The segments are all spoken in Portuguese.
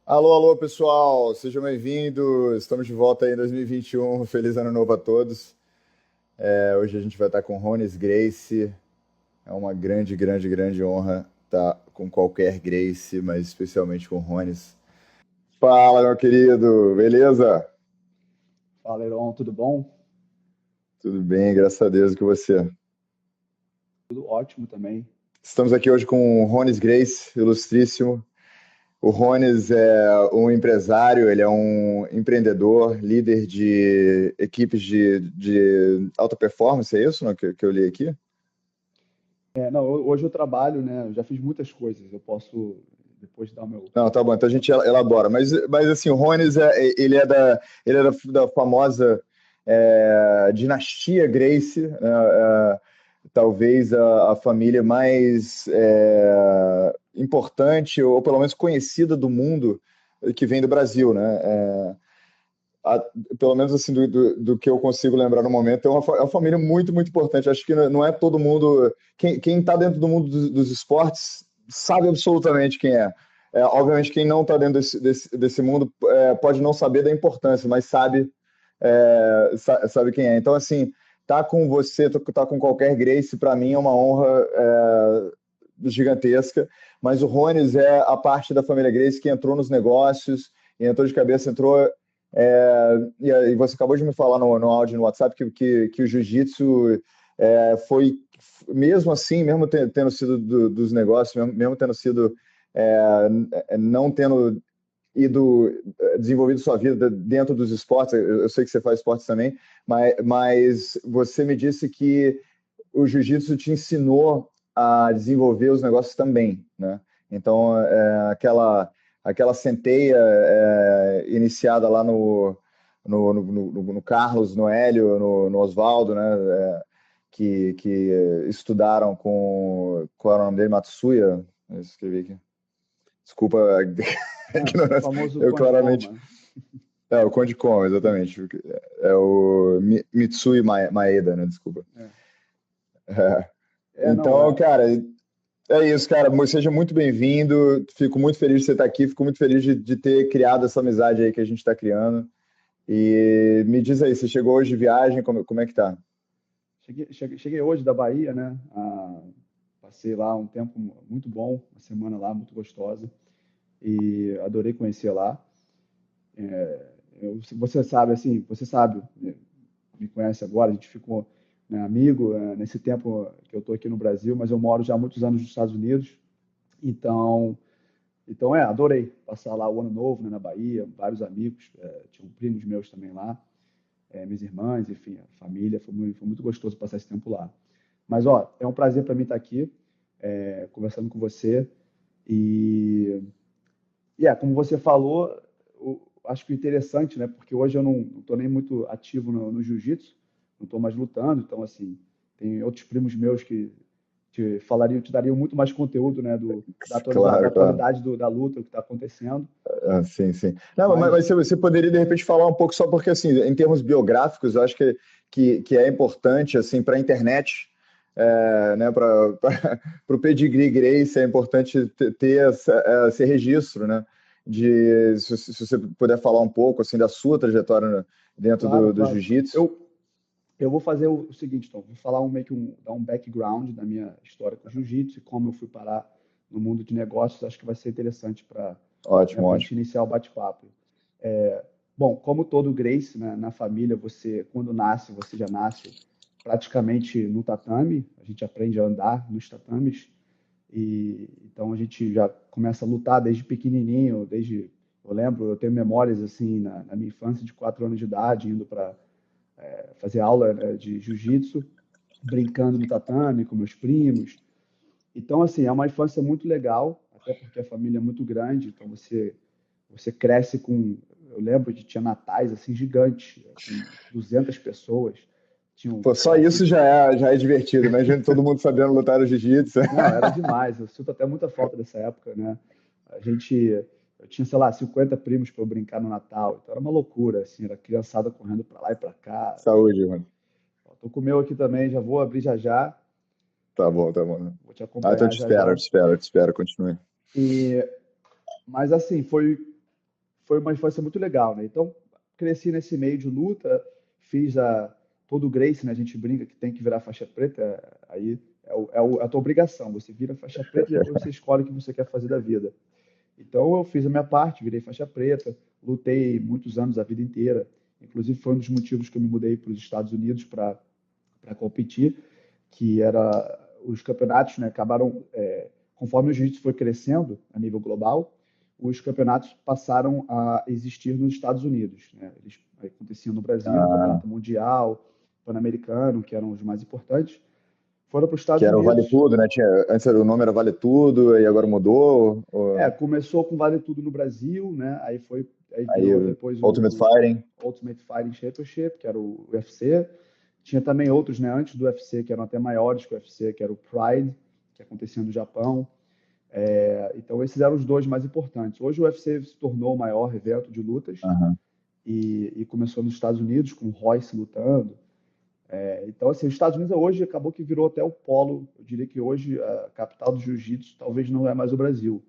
Alô, alô, pessoal, sejam bem-vindos. Estamos de volta aí em 2021. Feliz ano novo a todos. Hoje a gente vai estar com Rones Gracie. É uma grande, grande, grande honra estar com qualquer Gracie, mas especialmente com Rones. Fala, meu querido, beleza? Fala, Heron, tudo bom? Tudo bem, graças a Deus, e com você. Tudo ótimo também. Estamos aqui hoje com o Rones Gracie, ilustríssimo. O Rones é um empresário, ele é um empreendedor, líder de equipes de alta performance, é isso, não, que eu li aqui? Não, hoje eu trabalho, né? Eu já fiz muitas coisas. Eu posso depois dar o meu. Não, tá bom, então a gente elabora. Mas assim, o Rones, ele é da famosa dinastia Gracie, né? Talvez a família mais importante, ou pelo menos conhecida do mundo, que vem do Brasil, né? a- Pelo menos assim, do que eu consigo lembrar no momento, é uma família muito, muito importante. Acho que não é todo mundo. Quem está dentro do mundo dos esportes sabe absolutamente quem é. Obviamente, quem não está dentro desse mundo pode não saber da importância, mas sabe quem é. Então, assim, tá com você, tá com qualquer Grace, para mim é uma honra gigantesca. Mas o Rones é a parte da família Grace que entrou nos negócios, entrou de cabeça, entrou e você acabou de me falar no áudio no WhatsApp que o jiu-jitsu foi, mesmo assim, mesmo tendo sido dos negócios, mesmo tendo sido, não tendo ido desenvolvido sua vida dentro dos esportes, eu sei que você faz esportes também, mas você me disse que o jiu-jitsu te ensinou a desenvolver os negócios também, né? Então, aquela centeia iniciada lá no Carlos, no Hélio, no Oswaldo, né? Que estudaram com... Qual era o nome dele? Matsuya? Eu escrevi aqui. Desculpa a O ignorância. famoso Eu Conde claramente... Koma. O Conde Kon, exatamente. É o Mitsui Maeda, né? Desculpa. É, não, Então, cara, é isso, cara. Seja muito bem-vindo. Fico muito feliz de você estar aqui. Fico muito feliz de ter criado essa amizade aí que a gente está criando. E me diz aí, você chegou hoje de viagem? Como é que tá? cheguei hoje da Bahia, né? Passei lá um tempo muito bom, uma semana lá muito gostosa e adorei conhecer lá. Você sabe, assim, você sabe, né, me conhece agora, a gente ficou, né, amigo, nesse tempo que eu estou aqui no Brasil, mas eu moro já há muitos anos nos Estados Unidos. Então, adorei passar lá o ano novo, né, na Bahia, vários amigos, tinham primos meus também lá, minhas irmãs, enfim, a família, foi muito gostoso passar esse tempo lá. Mas, ó, é um prazer para mim estar aqui, conversando com você. E, como você falou, acho que interessante, né, porque hoje eu não estou nem muito ativo no jiu-jitsu, não estou mais lutando, então, assim, tem outros primos meus que te dariam muito mais conteúdo, né, da Claro, claro. atualidade da luta, o que está acontecendo. Sim, sim. Não, mas Mas, você poderia, de repente, falar um pouco só porque, assim, em termos biográficos, eu acho que é importante, assim, para a internet, né, para o pedigree Grace, é importante ter esse registro, né? Se você puder falar um pouco, assim, da sua trajetória dentro claro, do claro. jiu-jitsu. Eu vou fazer o seguinte, então, vou falar meio que dar um background da minha história com o jiu-jitsu e como eu fui parar no mundo de negócios. Acho que vai ser interessante para, né, Ótimo, para a ótimo. gente iniciar o bate-papo. Bom, como todo Grace, né, na família, você, quando nasce, você já nasce praticamente no tatame. A gente aprende a andar nos tatames. E então a gente já começa a lutar desde pequenininho, eu lembro, eu tenho memórias assim na minha infância de 4 anos de idade, indo para fazer aula, né, de jiu-jitsu, brincando no tatame com meus primos. Então, assim, é uma infância muito legal, até porque a família é muito grande, então você cresce com. Eu lembro de tinha natais assim gigantes, com 200 pessoas. Tinham, Pô, sei só lá, isso já é divertido. Imagina todo mundo sabendo lutar no jiu-jitsu. não, era demais. Eu sinto até muita falta dessa época, né? Eu tinha, sei lá, 50 primos para eu brincar no Natal, então era uma loucura, assim, era criançada correndo para lá e para cá. Saúde, mano. Ó, tô com o meu aqui também, já vou abrir já já, Tá bom, tá bom. vou te Ah, então eu acompanhar te já espero, eu já. te espero, eu te espero. Continue. E, mas assim, foi. foi uma infância muito legal, né? Então, cresci nesse meio de luta, fiz todo o Gracie, né? A gente brinca que tem que virar faixa preta, aí é a tua obrigação. Você vira faixa preta e depois você escolhe o que você quer fazer da vida. Então, eu fiz a minha parte, virei faixa preta, lutei muitos anos, a vida inteira. Inclusive, foi um dos motivos que eu me mudei para os Estados Unidos para competir, que era os campeonatos, né, acabaram, conforme o jiu-jitsu foi crescendo a nível global, os campeonatos passaram a existir nos Estados Unidos, né? Eles aconteciam no Brasil, Ah, Campeonato Mundial, Pan-Americano, que eram os mais importantes, foram para os que Estados era o Vale Unidos. Tudo, né? Antes o nome era Vale Tudo, e agora mudou. Começou com Vale Tudo no Brasil, né? Aí Aí virou depois Ultimate o Fighting. Ultimate Fighting Championship, que era o UFC. Tinha também outros, né, antes do UFC, que eram até maiores que o UFC, que era o Pride, que acontecia no Japão. Então, esses eram os dois mais importantes. Hoje, o UFC se tornou o maior evento de lutas Aham. e começou nos Estados Unidos, com o Royce lutando. Então, assim, os Estados Unidos hoje acabou que virou até o polo. Eu diria que hoje a capital do jiu-jitsu talvez não é mais o Brasil,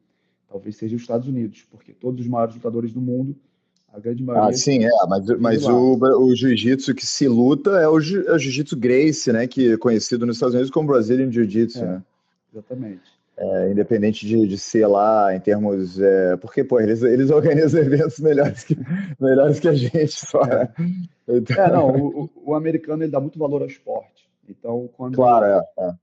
talvez seja os Estados Unidos, porque todos os maiores lutadores do mundo, a grande Ah, maioria, sim, mas, vive lá. o jiu-jitsu que se luta é o jiu-jitsu Gracie, né? Que é conhecido nos Estados Unidos como Brazilian Jiu-Jitsu, É, né? exatamente. Independente de ser lá em termos. Porque, pô, eles organizam eventos melhores que a gente só, né? É. Então, Não, o americano ele dá muito valor ao esporte. Então, claro, quando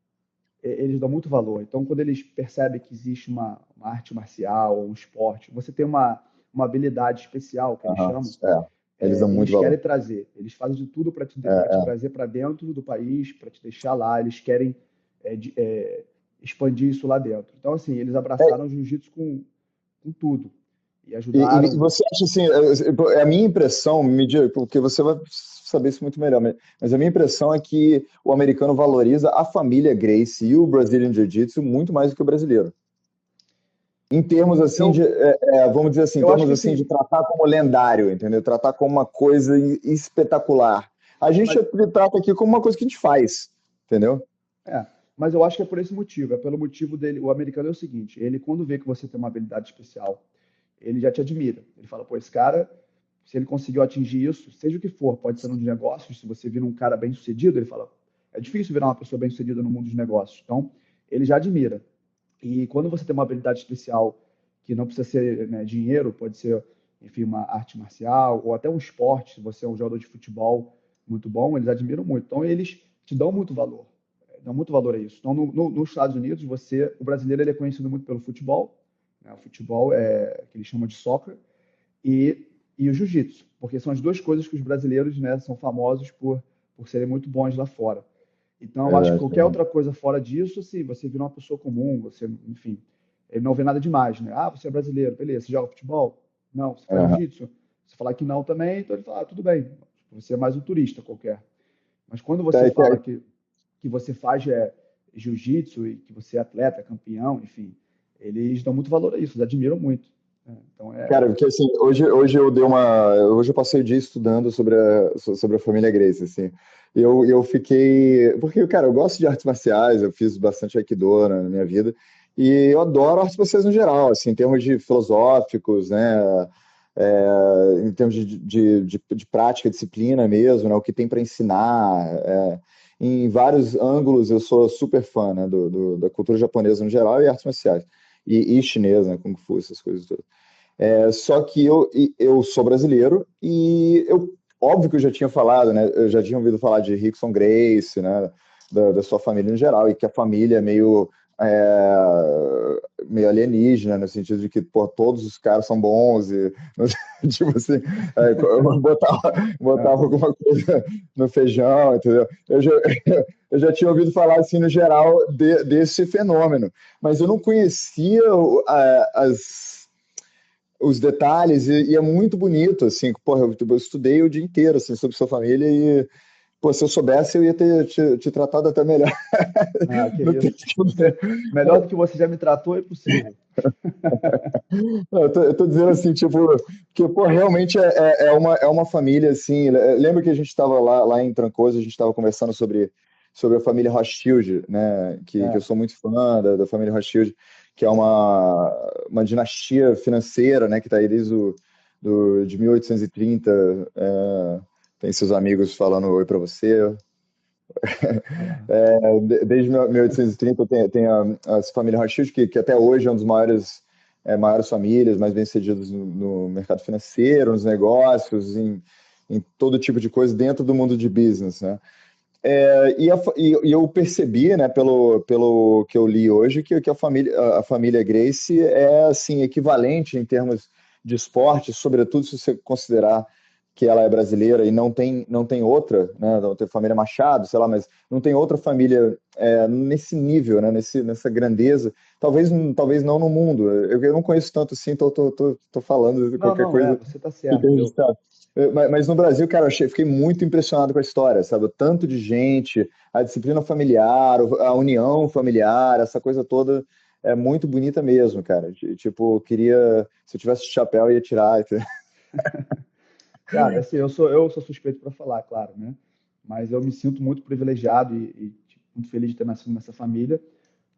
eles dão muito valor. Então, quando eles percebem que existe uma arte marcial ou um esporte, você tem uma habilidade especial, que eles aham, chamam, eles dão muito eles valor. querem trazer. Eles fazem de tudo para É, te é. trazer para dentro do país, para te deixar lá. Eles querem expandir isso lá dentro. Então, assim, eles abraçaram o jiu-jitsu com tudo e E ajudaram. você acha assim, a minha impressão, me diga, porque você vai saber isso muito melhor, mas a minha impressão é que o americano valoriza a família Gracie e o Brazilian Jiu-Jitsu muito mais do que o brasileiro. Em termos assim Eu, vamos dizer assim, em eu acho termos que assim de sim, tratar como lendário, entendeu? Tratar como uma coisa espetacular. A gente mas trata aqui como uma coisa que a gente faz, entendeu? É, mas eu acho que é por esse motivo. É pelo motivo dele. O americano é o seguinte: ele, quando vê que você tem uma habilidade especial, ele já te admira. Ele fala, pô, esse cara, se ele conseguiu atingir isso, seja o que for, pode ser no de negócios, se você vira um cara bem sucedido, ele fala, é difícil virar uma pessoa bem sucedida no mundo dos negócios. Então, ele já admira. E quando você tem uma habilidade especial, que não precisa ser, né, dinheiro, pode ser, enfim, uma arte marcial, ou até um esporte, se você é um jogador de futebol muito bom, eles admiram muito. Então, eles te dão muito valor a isso. Então, nos Estados Unidos, o brasileiro ele é conhecido muito pelo futebol, né? O futebol é que eles chamam de soccer, e, e o jiu-jitsu, porque são as duas coisas que os brasileiros, né, são famosos por serem muito bons lá fora. Então, eu acho que Verdade, qualquer verdade. outra coisa fora disso, assim, você vira uma pessoa comum, você, enfim, ele não vê nada demais, né? Ah, você é brasileiro, beleza, você joga futebol? Não, você faz Aham. jiu-jitsu? Se falar que não também, então ele fala, ah, tudo bem, você é mais um turista qualquer. Mas quando você Tá, fala que você faz jiu-jitsu e que você é atleta, campeão, enfim, eles dão muito valor a isso, eles admiram muito, né? Então Cara, porque assim, hoje eu passei o dia estudando sobre a família Gracie, assim. Eu fiquei, porque, cara, eu gosto de artes marciais, eu fiz bastante Aikido na minha vida, e eu adoro artes marciais no geral, assim, em termos de filosóficos, né, em termos de prática, disciplina mesmo, né, o que tem para ensinar, em vários ângulos eu sou super fã, né, da cultura japonesa no geral e artes marciais, e chinesa, né, Kung Fu, essas coisas todas. Só que eu sou brasileiro e óbvio que eu já tinha falado, né? Eu já tinha ouvido falar de Rickson Gracie, né? Da sua família em geral, e que a família é meio alienígena, no sentido de que, pô, todos os caras são bons e, tipo assim, eu botava é, alguma coisa no feijão, entendeu? Eu já tinha ouvido falar, assim, no geral, desse fenômeno, mas eu não conhecia os detalhes e é muito bonito, assim, porra, eu estudei o dia inteiro, assim, sobre sua família e, pô, se eu soubesse eu ia ter te tratado até melhor. que No tempo isso. que Você, melhor do que você já me tratou é possível. eu tô dizendo assim, tipo, que, pô, realmente é uma família, assim, lembra que a gente estava lá em Trancoso, a gente estava conversando sobre a família Rothschild, né, que eu É, sou muito fã da família Rothschild, que é uma dinastia financeira, né, que está aí desde de 1830, tem seus amigos falando oi para você. Aham. Desde 1830 tem a família Rothschild, que até hoje é um dos maiores famílias, mais bem-sucedidos no mercado financeiro, nos negócios, em todo tipo de coisa dentro do mundo de business, né? E eu percebi, né, pelo que eu li hoje, que a família Gracie é assim equivalente em termos de esporte, sobretudo se você considerar que ela é brasileira e não tem outra, né, não tem família Machado, sei lá, mas não tem outra família nesse nível, né, nessa grandeza, talvez não no mundo. Eu não conheço tanto assim, tô falando de Não, qualquer não, coisa, você está fica certo. registrado. Mas no Brasil, cara, fiquei muito impressionado com a história, sabe? O tanto de gente, a disciplina familiar, a união familiar, essa coisa toda é muito bonita mesmo, cara. Tipo, se eu tivesse chapéu, eu ia tirar. Cara, assim, eu sou suspeito para falar, claro, né? Mas eu me sinto muito privilegiado e, tipo, muito feliz de ter nascido nessa família,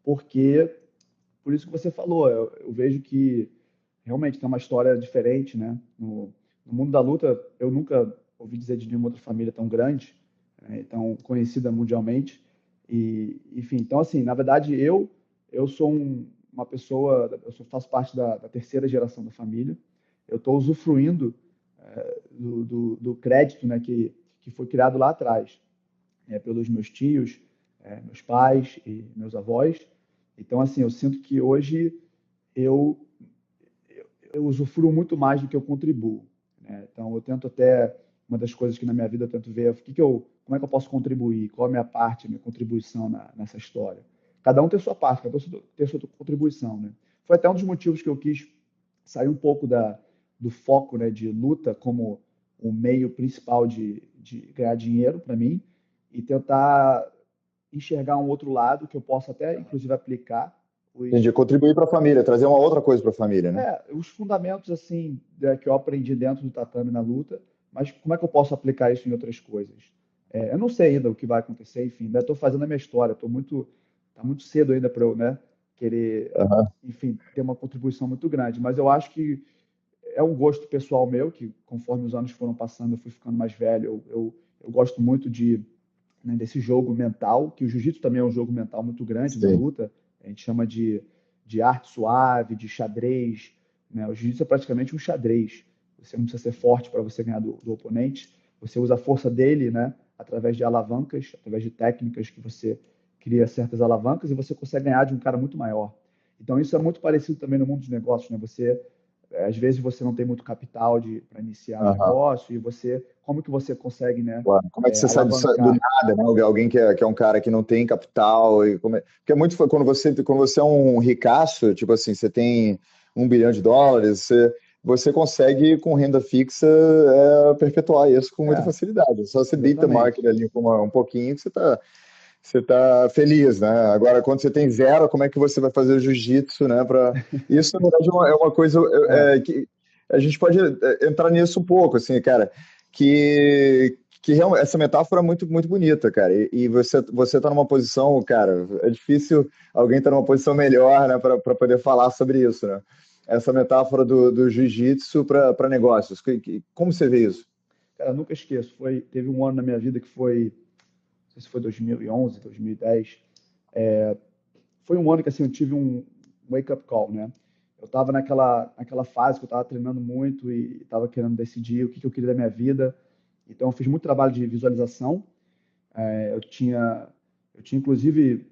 porque, por isso que você falou, eu vejo que realmente tem uma história diferente, né? No mundo da luta, eu nunca ouvi dizer de nenhuma outra família tão grande, né? Tão conhecida mundialmente. E, enfim, então, assim, na verdade, eu sou uma pessoa, faço parte da terceira geração da família. Eu estou usufruindo do crédito, né, que foi criado lá atrás, pelos meus tios, meus pais e meus avós. Então, assim, eu sinto que hoje eu, eu usufruo muito mais do que eu contribuo, né? Então, eu tento até, uma das coisas que na minha vida eu tento ver, como é que eu posso contribuir, qual é a minha parte, a minha contribuição nessa história. Cada um tem sua parte, cada um tem sua contribuição, né? Foi até um dos motivos que eu quis sair um pouco do foco, né, de luta como o meio principal de ganhar dinheiro para mim e tentar enxergar um outro lado que eu possa até, inclusive, aplicar os, Entendi. Contribuir para a família, trazer uma outra coisa para a família, né? os fundamentos assim que eu aprendi dentro do tatame na luta, mas como é que eu posso aplicar isso em outras coisas? Eu não sei ainda o que vai acontecer, enfim, ainda estou fazendo a minha história, tá muito cedo ainda para eu, né, querer, Aham. enfim, ter uma contribuição muito grande, mas eu acho que é um gosto pessoal meu, que conforme os anos foram passando, eu fui ficando mais velho, eu gosto muito né, desse jogo mental, que o jiu-jitsu também é um jogo mental muito grande na Sim. luta, a gente chama de arte suave, de xadrez, né? O jiu-jitsu é praticamente um xadrez, você não precisa ser forte para você ganhar do oponente, você usa a força dele, né, através de alavancas, através de técnicas que você cria certas alavancas e você consegue ganhar de um cara muito maior. Então isso é muito parecido também no mundo dos negócios, né? Às vezes você não tem muito capital para iniciar um Aham. negócio e como que você consegue, né, Claro. Como é que você sai do alavancar? nada, né? Alguém que é um cara que não tem capital porque é muito quando você é um ricaço, tipo assim, você tem US$ 1 bilhão, você consegue com renda fixa perpetuar isso com muita É, facilidade. Só você beat the exatamente. market ali com um pouquinho que você tá feliz, né? Agora, quando você tem zero, como é que você vai fazer o jiu-jitsu, né? Isso, na verdade, é uma coisa que a gente pode entrar nisso um pouco, assim, cara, que realmente, essa metáfora é muito, muito bonita, cara. E você tá numa posição, cara, é difícil alguém estar numa posição melhor, né, para poder falar sobre isso, né? Essa metáfora do jiu-jitsu para negócios. Como você vê isso? Cara, nunca esqueço. Teve um ano na minha vida que não sei se foi 2011, 2010. Foi um ano que assim, eu tive um wake-up call, né? Eu estava naquela fase que eu estava treinando muito e estava querendo decidir o que eu queria da minha vida. Então, eu fiz muito trabalho de visualização. Eu tinha inclusive,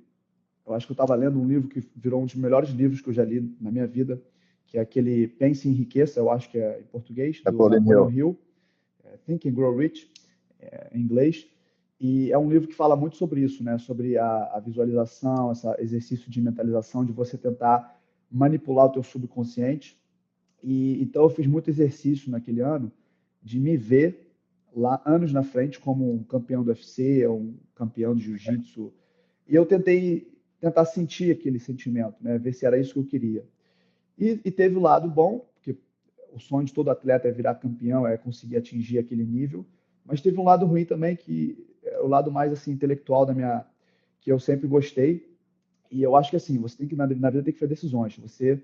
eu acho que eu estava lendo um livro que virou um dos melhores livros que eu já li na minha vida, que é aquele Pense em Riqueza, eu acho que é em português, É do Pauline Napoleon Hill. Hill, Think and Grow Rich, em inglês. E é um livro que fala muito sobre isso, né? Sobre a visualização, esse exercício de mentalização, de você tentar manipular o teu subconsciente. E então eu fiz muito exercício naquele ano de me ver lá anos na frente como um campeão do UFC, um campeão de jiu-jitsu. E eu tentei tentar sentir aquele sentimento, né? Ver se era isso que eu queria. E teve o lado bom, porque o sonho de todo atleta é virar campeão, é conseguir atingir aquele nível. Mas teve um lado ruim também, que é o lado mais assim intelectual que eu sempre gostei. E eu acho que assim, você tem que na vida tem que fazer decisões. Você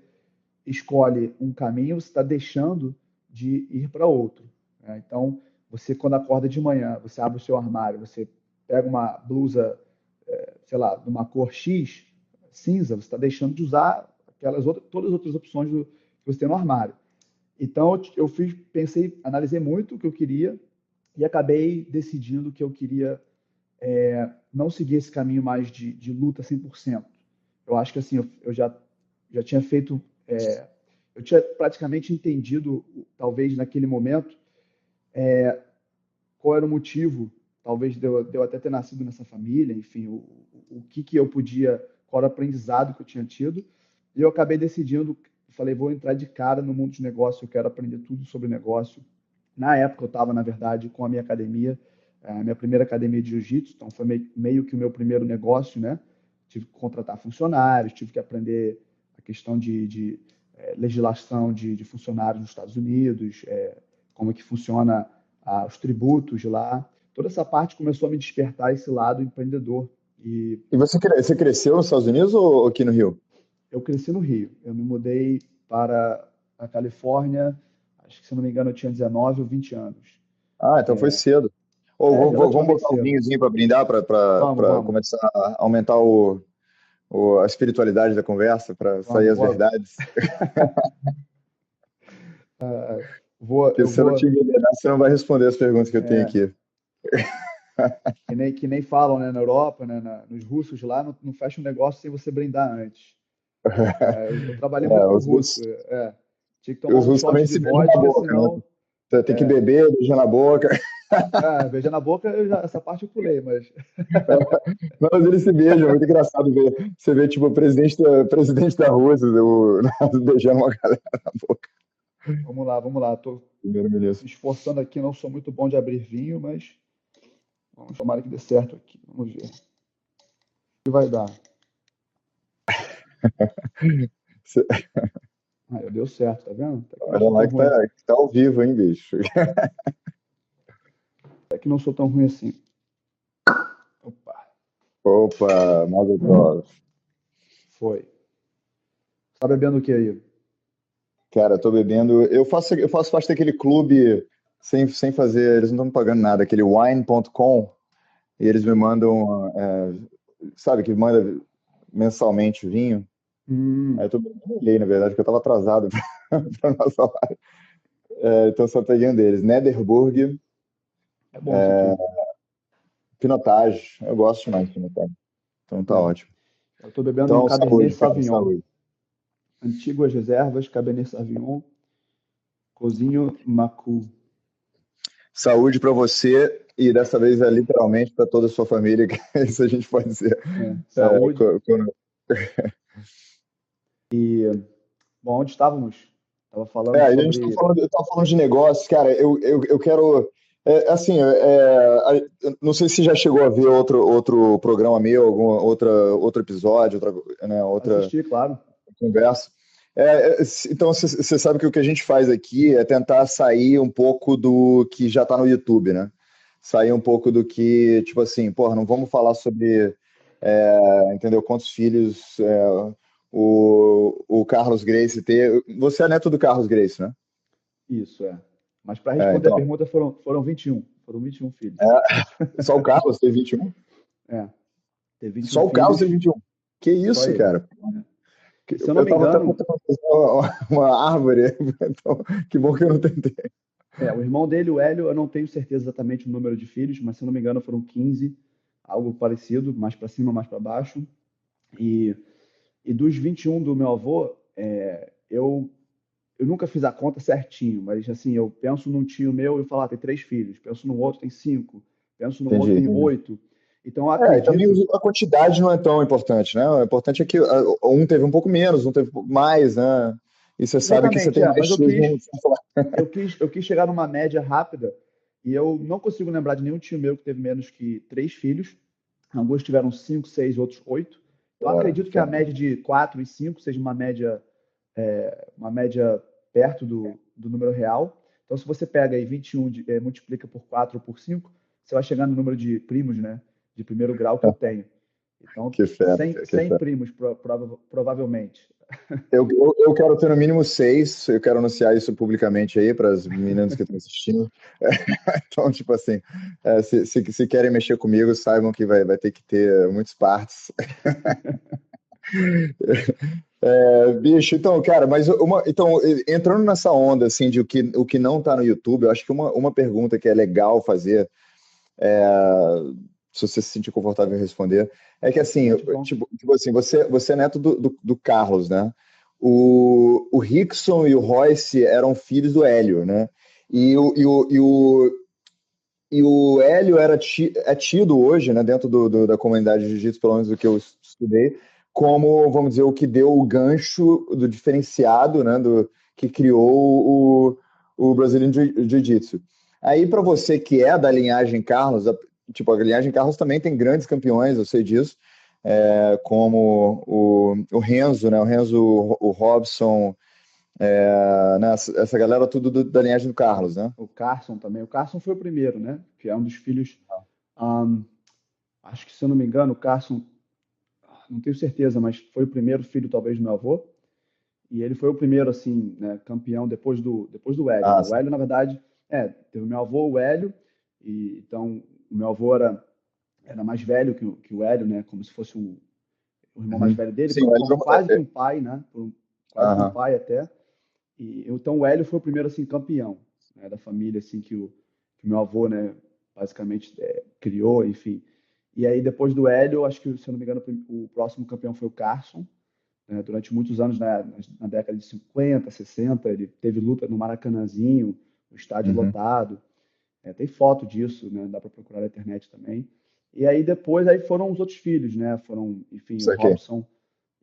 escolhe um caminho, você está deixando de ir para outro, né? Então, você quando acorda de manhã, você abre o seu armário, você pega uma blusa, sei lá, de uma cor X, cinza, você está deixando de usar todas as outras opções que você tem no armário. Então, pensei, analisei muito o que eu queria e acabei decidindo que eu queria não seguir esse caminho mais de luta 100%. Eu acho que assim, eu já tinha feito, eu tinha praticamente entendido, talvez naquele momento, qual era o motivo, talvez de eu até ter nascido nessa família, enfim, o que eu podia, qual era o aprendizado que eu tinha tido, e eu acabei decidindo, falei, vou entrar de cara no mundo de negócio, eu quero aprender tudo sobre negócio. Na época eu estava, na verdade, com a minha academia, a minha primeira academia de jiu-jitsu, então foi meio que o meu primeiro negócio, né? Tive que contratar funcionários, tive que aprender a questão de legislação de funcionários nos Estados Unidos, como é que funciona os tributos de lá. Toda essa parte começou a me despertar esse lado empreendedor. E E você cresceu nos Estados Unidos ou aqui no Rio? eu cresci no Rio. Eu me mudei para a Califórnia, acho que se não me engano eu tinha 19 ou 20 anos. Ah, então foi cedo. Ou vamos Relativamente botar um cedo. vinhozinho para brindar, Vamos, para vamos, começar a aumentar a espiritualidade da conversa, para sair vamos, as vou, verdades. Porque eu se eu não vou, te envenenar, você não vai responder as perguntas que eu tenho aqui. que nem falam, né, na Europa, né, nos russos lá, não fecha um negócio sem você brindar antes. Eu trabalhei muito com Os russo, russos, tinha que tomar os um russos também shot de se beijam na vodka, boca, né? senão, Você tem que beber, beijar na boca. beijar na boca, essa parte eu pulei, mas Não, mas eles se beijam, é muito engraçado ver. Você vê, tipo, presidente da Rússia, beijando uma galera na boca. vamos lá, tô Primeiro-ministro. me esforçando aqui, não sou muito bom de abrir vinho, mas vamos tomar que dê certo aqui, vamos ver. O que vai dar? Você- Deu certo, tá vendo? Até que não Olha sou tão lá ruim. que tá ao vivo, hein, bicho? Até que não sou tão ruim assim. Opa, Opa, Mazel Tov. foi. Você tá bebendo o que aí? Cara, eu tô bebendo. Eu faço parte daquele clube sem fazer. Eles não estão me pagando nada, aquele wine.com. E eles me mandam, sabe, que manda mensalmente vinho. Aí Hum, eu tô bebendo lei, na verdade, porque eu tava atrasado para nossa live. Então só peguei um deles. Nederburg, é bom isso aqui. Pinotage. Eu gosto demais de Pinotage. Então tá É. ótimo. Eu tô bebendo um Então, Cabernet saúde, cara, Sauvignon. saúde. Antigas reservas, Cabernet Sauvignon, Cozinho Macu. Saúde para você e dessa vez é literalmente para toda a sua família, que isso a gente pode dizer. É, Saúde. Bom, onde estávamos? Estava falando a gente está sobre. falando, eu tava falando de negócios, cara. Eu quero. Assim, não sei se já chegou a ver outro programa meu, outro episódio, outra Assistir, claro. conversa. Então, você sabe que o que a gente faz aqui é tentar sair um pouco do que já está no YouTube, né? Sair um pouco do que, tipo assim, porra, não vamos falar sobre, entendeu? Quantos filhos o Carlos Gracie ter. Você é neto do Carlos Gracie, né? Isso, é. Mas para responder a Então, pergunta, foram 21. Foram 21 filhos. só o Carlos tem 21? É, teve 21 Só o Carlos tem filhos, 21. Que só isso, ele. cara? É. E se eu não Eu me tava até engano, tentando fazer uma árvore, então, que bom que eu não tentei. o irmão dele, o Hélio, eu não tenho certeza exatamente o número de filhos, mas se eu não me engano foram 15, algo parecido, mais para cima, mais para baixo. E, e dos 21 do meu avô, eu nunca fiz a conta certinho, mas assim, eu penso num tio meu e falo, tem 3 filhos. Penso no outro, tem 5. Penso no outro, Entendi, tem entendi. 8. Então, eu E também acredito. a quantidade não é tão importante, né? O importante é que um teve um pouco menos, um teve um pouco mais, né? E você sabe que você Exatamente, tem mais mas tios no. eu quis chegar numa média rápida e eu não consigo lembrar de nenhum tio meu que teve menos que 3 filhos. Alguns tiveram 5, 6, outros 8. Então, eu Fora, acredito que a fora. média de 4 e 5 seja uma média perto do número real. Então, se você pega aí 21, multiplica por 4 ou por 5, você vai chegar no número de primos, né, de primeiro grau que eu tenho. Então, Que fera, 100 primos, provavelmente. eu quero ter no mínimo 6, eu quero anunciar isso publicamente aí para as meninas que estão assistindo. Então, tipo assim, se querem mexer comigo, saibam que vai ter que ter muitos partes. Bicho, então, cara, então, entrando nessa onda, assim, de o que não tá no YouTube, eu acho que uma pergunta que é legal fazer, se você se sentir confortável em responder, é que, assim, Muito bom. tipo assim, você é neto do Carlos, né? O Rickson e o Royce eram filhos do Hélio, né? E o Hélio é tido hoje, né, dentro da comunidade de jiu-jitsu, pelo menos do que eu estudei, como, vamos dizer, o que deu o gancho do diferenciado, né, que criou o Brazilian Jiu-Jitsu. Aí, para você que é da linhagem Carlos, tipo, a linhagem Carlos também tem grandes campeões, eu sei disso, como o Renzo, né, o Renzo, o Robson, né, essa galera tudo da linhagem do Carlos, né? O Carson também. O Carson foi o primeiro, né? Que é um dos filhos. ahm, Acho que, se eu não me engano, o Carson, não tenho certeza, mas foi o primeiro filho, talvez, do meu avô. E ele foi o primeiro, assim, né, campeão depois do Hélio, né? Ah, O Hélio, na verdade, teve o meu avô, o Hélio, e então o meu avô era mais velho que o Hélio, né? Como se fosse o irmão mais uhum. velho dele, Sim, o por Hélio. quase que um pai, né? Quase que um Aham. pai até. E então o Hélio foi o primeiro assim campeão, né, da família assim que o meu avô, né, basicamente criou, enfim. E aí depois do Hélio, acho que, se eu não me engano, o próximo campeão foi o Carson, né, durante muitos anos, né, na década de 50, 60, ele teve luta no Maracanãzinho, o estádio Uhum. lotado. Tem foto disso, né, dá para procurar na internet também. E aí depois aí foram os outros filhos, né? Foram, enfim, o Isso aqui. Robson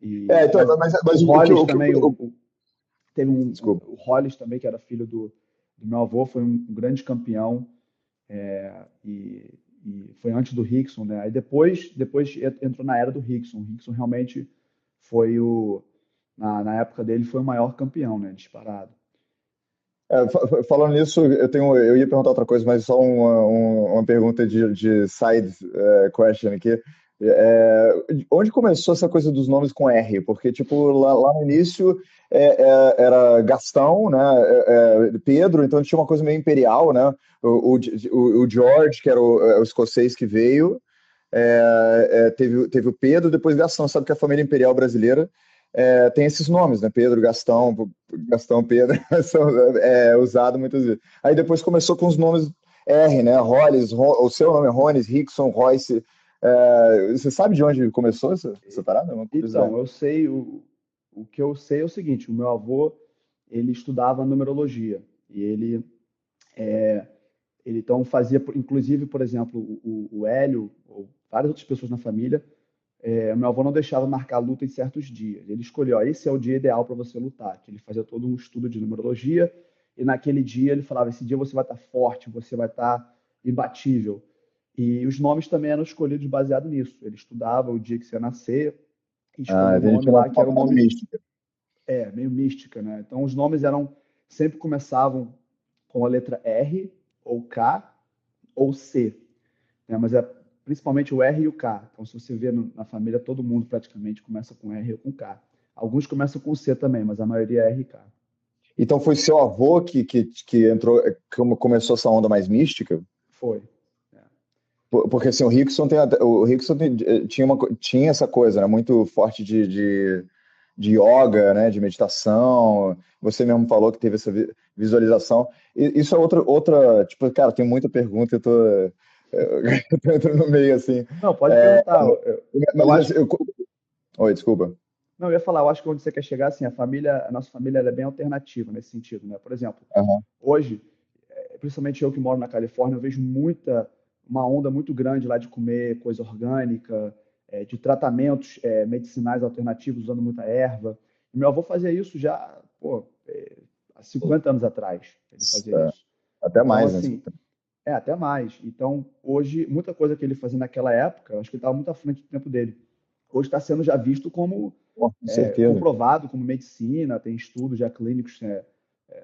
e Então, mas mas o Hollis também, teve desculpa. o Hollis também, que era filho do meu avô, foi um grande campeão, e foi antes do Rickson, né? Aí depois entrou na era do Rickson. O Rickson realmente foi na época dele, foi o maior campeão, né? Disparado. Falando nisso, eu ia perguntar outra coisa, mas só uma pergunta de side question aqui. É, onde começou essa coisa dos nomes com R? Porque, tipo, lá no início era Gastão, né? Pedro, então tinha uma coisa meio imperial, né? O George, que era o escocês que veio, teve o Pedro, depois Gastão. Sabe que a família imperial brasileira tem esses nomes, né? Pedro, Gastão, Pedro, são usado muitas vezes. Aí depois começou com os nomes R, né? Hollis, o seu nome é Ronis, Rickson, Royce. Você sabe de onde começou essa parada? É uma curiosidade. Então, o que eu sei é o seguinte: o meu avô, ele estudava numerologia e ele então fazia, inclusive, por exemplo, o Hélio ou várias outras pessoas na família. Meu avô não deixava marcar luta em certos dias. Ele escolheu, ó, esse é o dia ideal para você lutar. Que ele fazia todo um estudo de numerologia e naquele dia ele falava, esse dia você vai estar forte, você vai estar imbatível. E os nomes também eram escolhidos baseado nisso. Ele estudava o dia que você ia nascer e escolhia um Então, nome tinha uma, lá que uma era um parada nome mística. meio mística, né? Então os nomes sempre começavam com a letra R ou K ou C, né? Mas é principalmente o R e o K. Então, se você vê na família, todo mundo praticamente começa com R ou com K. Alguns começam com C também, mas a maioria é R e K. Então foi seu avô que entrou, que começou essa onda mais mística? Foi. É. Porque assim, o Rickson tinha essa coisa, né, muito forte de yoga, né, de meditação. Você mesmo falou que teve essa visualização. Isso é outra, tipo, cara, tem muita pergunta, eu tô entrando no meio assim. Não, pode É, perguntar. Eu mas acho. assim, oi, desculpa. Não, eu ia falar, eu acho que onde você quer chegar, assim, a nossa família ela é bem alternativa nesse sentido, né? Por exemplo, Aham. hoje, principalmente eu que moro na Califórnia, eu vejo uma onda muito grande lá de comer coisa orgânica, de tratamentos medicinais alternativos usando muita erva. E meu avô fazia isso já, pô, há 50 anos atrás, ele fazia É, isso. até Então, mais, né? assim, até mais. Então, hoje, muita coisa que ele fazia naquela época, eu acho que ele estava muito à frente do tempo dele. Hoje está sendo já visto como Pô, com certeza. comprovado como medicina, tem estudos já clínicos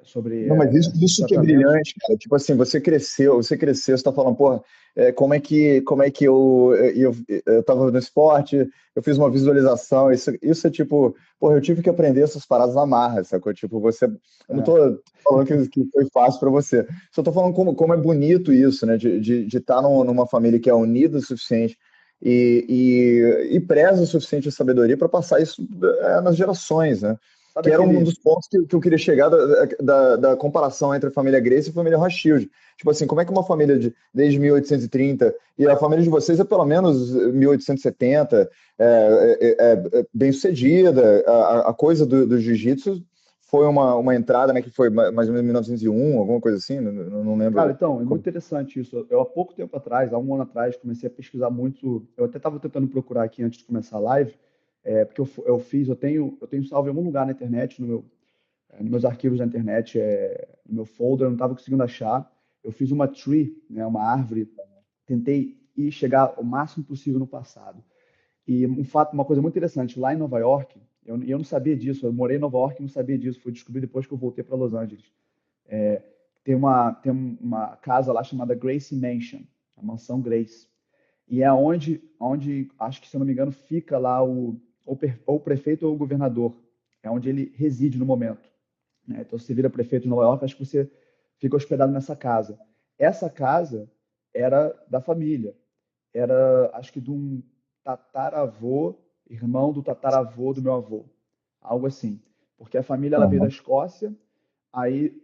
sobre Não, mas esses isso que é tratamentos. brilhante, cara. Tipo assim, você cresceu, você tá falando, porra, como é que eu tava no esporte, eu fiz uma visualização, isso é tipo, porra, eu tive que aprender essas paradas na marra, sacou? Tipo, eu não É, tô falando que foi fácil pra você, só tô falando como é bonito isso, né, de estar numa família que é unida o suficiente e preza o suficiente a sabedoria para passar isso nas gerações, né? sabe Que era um aquele. dos pontos que eu queria chegar da comparação entre a família Grace e a família Rothschild. Tipo assim, como é que uma família desde 1830 e a família de vocês é pelo menos 1870, bem-sucedida, a coisa do jiu-jitsu foi uma entrada, né, que foi mais ou menos em 1901, alguma coisa assim, não Cara, lembro. então, é muito interessante isso. Eu, há pouco tempo atrás, há um ano atrás, comecei a pesquisar muito. Eu até estava tentando procurar aqui antes de começar a live, porque eu tenho salvo em algum lugar na internet, nos meus arquivos da internet, no meu folder, eu não estava conseguindo achar. Eu fiz uma tree, né, uma árvore, tentei ir chegar o máximo possível no passado. E uma coisa muito interessante, lá em Nova York, eu não sabia disso, eu morei em Nova York e não sabia disso, fui descobrir depois que eu voltei para Los Angeles. Tem uma casa lá chamada Gracie Mansion, a mansão Grace. E é onde, acho que se eu não me engano, fica lá ou o prefeito ou o governador. É onde ele reside no momento, né? Então, se você vira prefeito de Nova York, acho que você fica hospedado nessa casa. Essa casa era da família. Era, acho que de um tataravô, irmão do tataravô do meu avô. Algo assim. Porque a família ela veio da Aham. Escócia, aí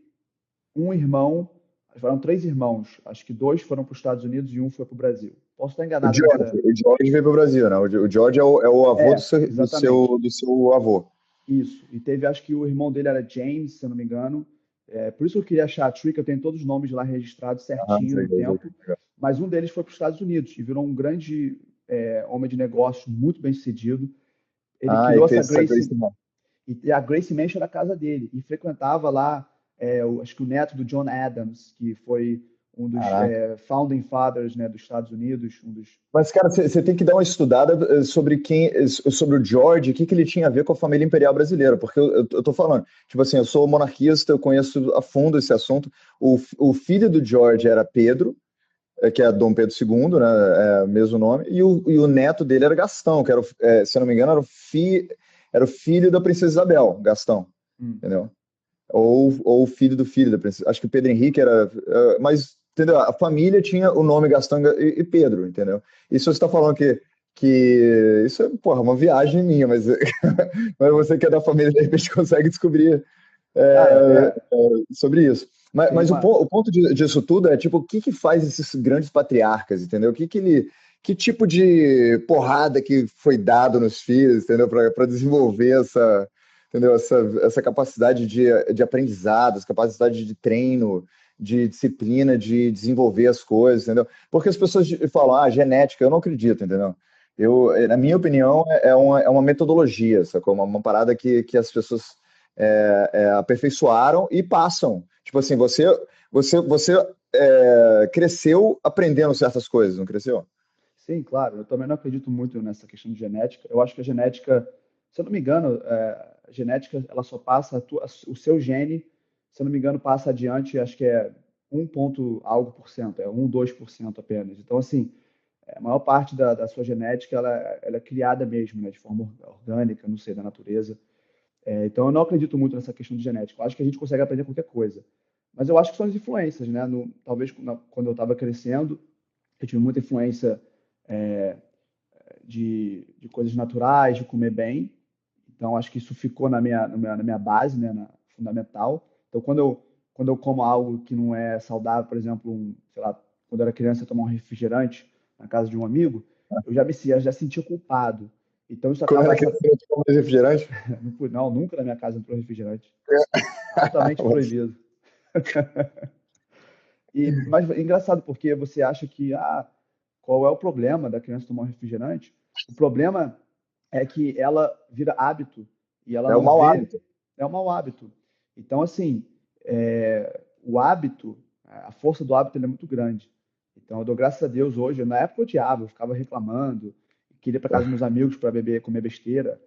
um irmão, foram três irmãos, acho que dois foram para os Estados Unidos e um foi para o Brasil. Posso estar enganado nessa. O George veio para o Brasil, né? O George é o avô Exatamente. do seu avô. Isso. E teve, acho que o irmão dele era James, se eu não me engano. Por isso que eu queria achar a Trick, eu tenho todos os nomes lá registrados Ah, certinho no legal, tempo. legal. Mas um deles foi para os Estados Unidos e virou um grande homem de negócio, muito bem sucedido. Ele Ah, e criou essa fez essa Grace Gracie, também. e a Gracie Mansion era a casa dele. E frequentava lá, acho que o neto do John Adams, que foi um dos Caraca. founding fathers, né, dos Estados Unidos, um dos. Mas, cara, você tem que dar uma estudada sobre o George, o que ele tinha a ver com a família imperial brasileira, porque eu tô falando, tipo assim, eu sou monarquista, eu conheço a fundo esse assunto. O filho do George era Pedro, que é Dom Pedro II, né, mesmo nome, e o neto dele era Gastão, que era, se eu não me engano, era o filho da princesa Isabel, Gastão, Hum, entendeu? Ou o filho da princesa. Acho que o Pedro Henrique era. Mas, entendeu? A família tinha o nome Gastão e Pedro, entendeu? E se você está falando que. Isso é, porra, uma viagem minha, mas, mas você que é da família, de repente consegue descobrir cara, sobre isso. Mas, tem mas o, uma. po- o ponto disso tudo é, tipo, o que faz esses grandes patriarcas, entendeu? Que tipo de porrada que foi dado nos filhos, entendeu? Para desenvolver entendeu? Essa capacidade de aprendizado, essa capacidade de treino, de disciplina, de desenvolver as coisas, entendeu? Porque as pessoas falam, genética, eu não acredito, entendeu? Na minha opinião, é uma metodologia, sacou? Uma parada que as pessoas aperfeiçoaram e passam. Tipo assim, você cresceu aprendendo certas coisas, não cresceu? Sim, claro. Eu também não acredito muito nessa questão de genética. Eu acho que a genética, se eu não me engano, a genética ela só passa o seu gene, se eu não me engano, passa adiante, acho que é um ponto algo por cento, é 2% apenas. Então, assim, a maior parte da sua genética ela é criada mesmo, né, de forma orgânica, não sei, da natureza. Então, eu não acredito muito nessa questão de genética. Eu acho que a gente consegue aprender qualquer coisa. Mas eu acho que são as influências, né? Talvez quando eu estava crescendo, eu tive muita influência é, de coisas naturais, de comer bem. Então, acho que isso ficou na minha base, né, fundamental. Então, quando eu como algo que não é saudável, por exemplo, sei lá, quando eu era criança, eu tomar um refrigerante na casa de um amigo, eu já sentia culpado. Então, isso Quando acaba. era criança, você tomava mais refrigerante? Não, nunca na minha casa entrou refrigerante. Altamente proibido. Mas é engraçado porque você acha que, qual é o problema da criança tomar um refrigerante? O problema é que ela vira hábito e ela É o não mau vê, hábito. é um mau hábito. Então, assim, o hábito, a força do hábito ele é muito grande. Então, eu dou graças a Deus hoje. Na época eu odiava, eu ficava reclamando, queria ir para casa dos meus amigos para beber, comer besteira.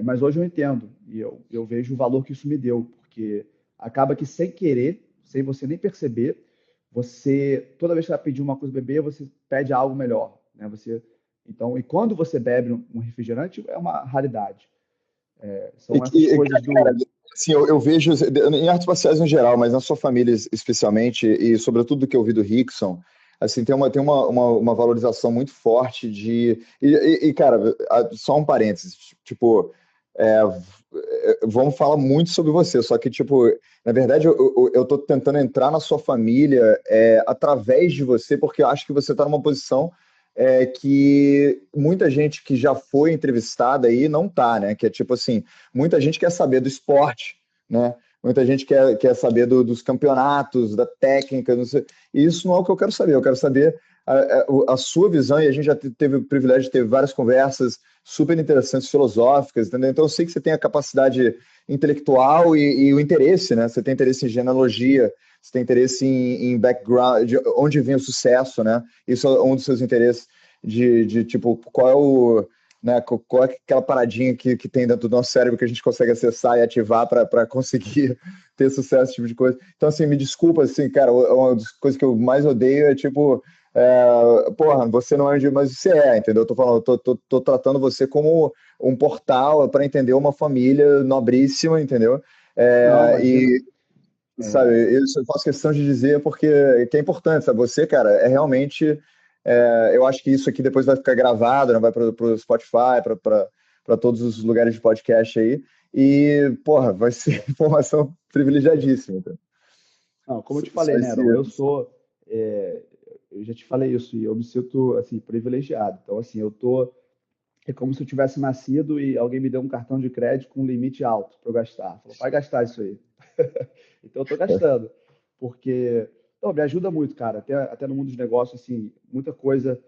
Mas hoje eu entendo e eu vejo o valor que isso me deu, porque acaba que sem querer, sem você nem perceber, você, toda vez que vai pedir uma coisa para beber, você pede algo melhor, né? Então, e quando você bebe um refrigerante, é uma raridade. E, São essas coisas cara, do. assim, eu vejo em artes marciais em geral, mas na sua família especialmente, e sobretudo do que eu vi do Rickson, assim, tem uma valorização muito forte cara, só um parênteses, tipo, vamos falar muito sobre você, só que, tipo, na verdade, eu tô tentando entrar na sua família através de você, porque eu acho que você tá numa posição que muita gente que já foi entrevistada aí não tá, né? Que é tipo assim, muita gente quer saber do esporte, né? Muita gente quer saber dos campeonatos, da técnica, não sei. E isso não é o que eu quero saber. Eu quero saber a sua visão, e a gente já teve o privilégio de ter várias conversas super interessantes, filosóficas, entendeu? Então eu sei que você tem a capacidade intelectual e o interesse, né? Você tem interesse em genealogia, você tem interesse em background, de onde vem o sucesso, né? Isso é um dos seus interesses tipo, qual é o, né, qual é aquela paradinha que tem dentro do nosso cérebro que a gente consegue acessar e ativar para conseguir ter sucesso, esse tipo de coisa. Então, assim, me desculpa, assim, cara, uma das coisas que eu mais odeio é, tipo, porra, você não é, mas você entendeu? Eu tô falando, tô tratando você como um portal para entender uma família nobríssima, entendeu? Não, imagina. E, sabe, isso eu faço questão de dizer porque que é importante, sabe? Você, cara, é realmente. Eu acho que isso aqui depois vai ficar gravado, né? Vai para o Spotify, para todos os lugares de podcast aí. E, porra, vai ser informação privilegiadíssima. Então. Não, como eu te Só falei, né, esse. Aaron, é, eu já te falei isso e eu me sinto, assim, privilegiado. Então, assim, é como se eu tivesse nascido e alguém me deu um cartão de crédito com um limite alto para eu gastar. Falou, vai gastar isso aí. Então, eu estou gastando, porque não, me ajuda muito, cara. Até no mundo dos negócios, assim, muita coisa.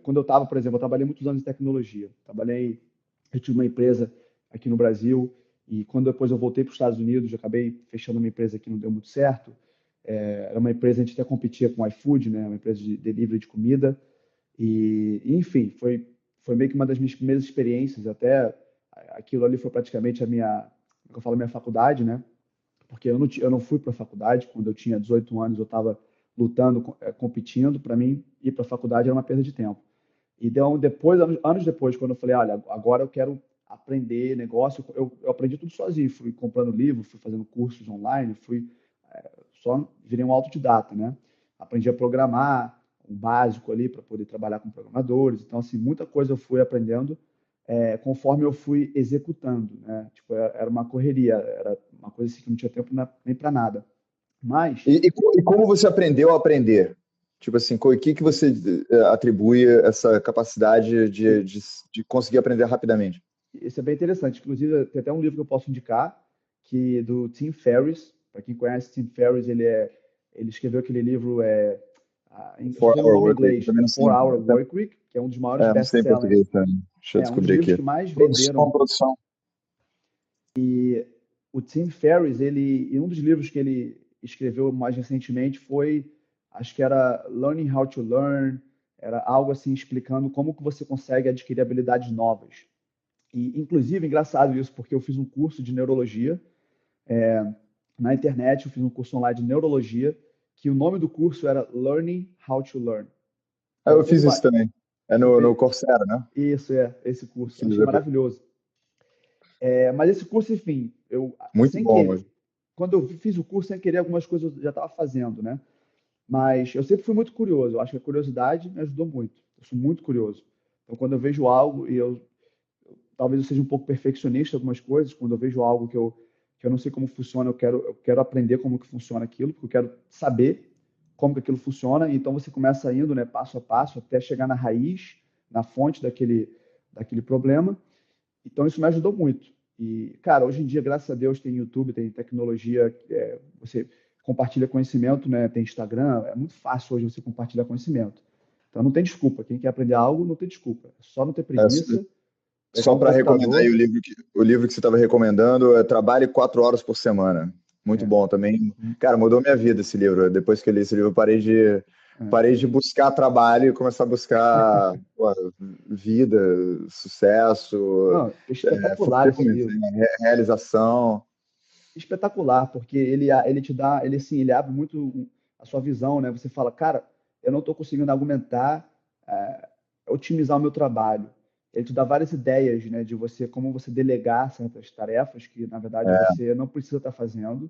Quando eu estava, por exemplo, eu trabalhei muitos anos em tecnologia. Eu tive uma empresa aqui no Brasil e quando depois eu voltei para os Estados Unidos, eu acabei fechando uma empresa que não deu muito certo. Era uma empresa, a gente até competia com o iFood, né? Uma empresa de delivery de comida. Enfim, foi meio que uma das minhas primeiras experiências. Até aquilo ali foi praticamente como eu falo, a minha faculdade, né? Porque eu não fui para a faculdade. Quando eu tinha 18 anos, eu estava lutando, competindo. Para mim, ir para a faculdade era uma perda de tempo. E deu depois, anos depois, quando eu falei, olha, agora eu quero aprender negócio, eu aprendi tudo sozinho. Fui comprando livro, fui fazendo cursos online, só virei um autodidata, né? Aprendi a programar, um básico ali para poder trabalhar com programadores. Então, assim, muita coisa eu fui aprendendo conforme eu fui executando, né? Tipo, era uma correria, era uma coisa assim que não tinha tempo nem para nada. Mas E como você aprendeu a aprender? Tipo assim, o que você atribui essa capacidade de conseguir aprender rapidamente? isso é bem interessante. Inclusive, tem até um livro que eu posso indicar, do Tim Ferriss. Para quem conhece Tim Ferriss, ele escreveu aquele livro, eu só Four tenho o Hour nome em Work Week, eu inglês, também The não sei. 4 Hour Work Week, que é um dos maiores Não sei em best-sellers. português também. Deixa eu É um dos descobrir livros aqui. que mais Produção, venderam. produção. O Tim Ferriss, e um dos livros que ele escreveu mais recentemente foi, acho que era Learning How to Learn, era algo assim explicando como que você consegue adquirir habilidades novas. E, inclusive, engraçado isso, porque eu fiz um curso de neurologia na internet, eu fiz um curso online de neurologia, que o nome do curso era Learning How to Learn. Ah, Então, eu fiz isso também. É você no fez Coursera, né? isso, esse curso. Fiz Achei maravilhoso. Mas esse curso, enfim, muito sem bom, mas querer, quando eu fiz o curso, sem querer, algumas coisas eu já estava fazendo, né? Mas eu sempre fui muito curioso. Eu acho que a curiosidade me ajudou muito. Eu sou muito curioso. Então, quando eu vejo algo, talvez eu seja um pouco perfeccionista em algumas coisas, quando eu vejo algo que eu não sei como funciona, eu quero aprender como que funciona aquilo, porque eu quero saber como que aquilo funciona. Então, você começa indo, né, passo a passo, até chegar na raiz, na fonte daquele problema. Então, isso me ajudou muito. E, cara, hoje em dia, graças a Deus, tem YouTube, tem tecnologia, você compartilha conhecimento, né? Tem Instagram, é muito fácil hoje você compartilhar conhecimento. Então, não tem desculpa. Quem quer aprender algo, não tem desculpa. É só não ter é, preguiça, pegar só um para recomendar aí computador. o livro que você estava recomendando é Trabalhe 4 horas por semana. Muito É, bom também. Cara, mudou minha vida esse livro. Depois que eu li esse livro, eu parei de buscar trabalho e começar a buscar pô, vida, sucesso, não, espetacular esse fulfillment, livro. realização. espetacular, porque ele te dá, ele assim, ele abre muito a sua visão, né? Você fala, cara, eu não estou conseguindo argumentar, otimizar o meu trabalho. Ele te dá várias ideias, né, de você, como você delegar certas tarefas que, na verdade, É, você não precisa estar fazendo.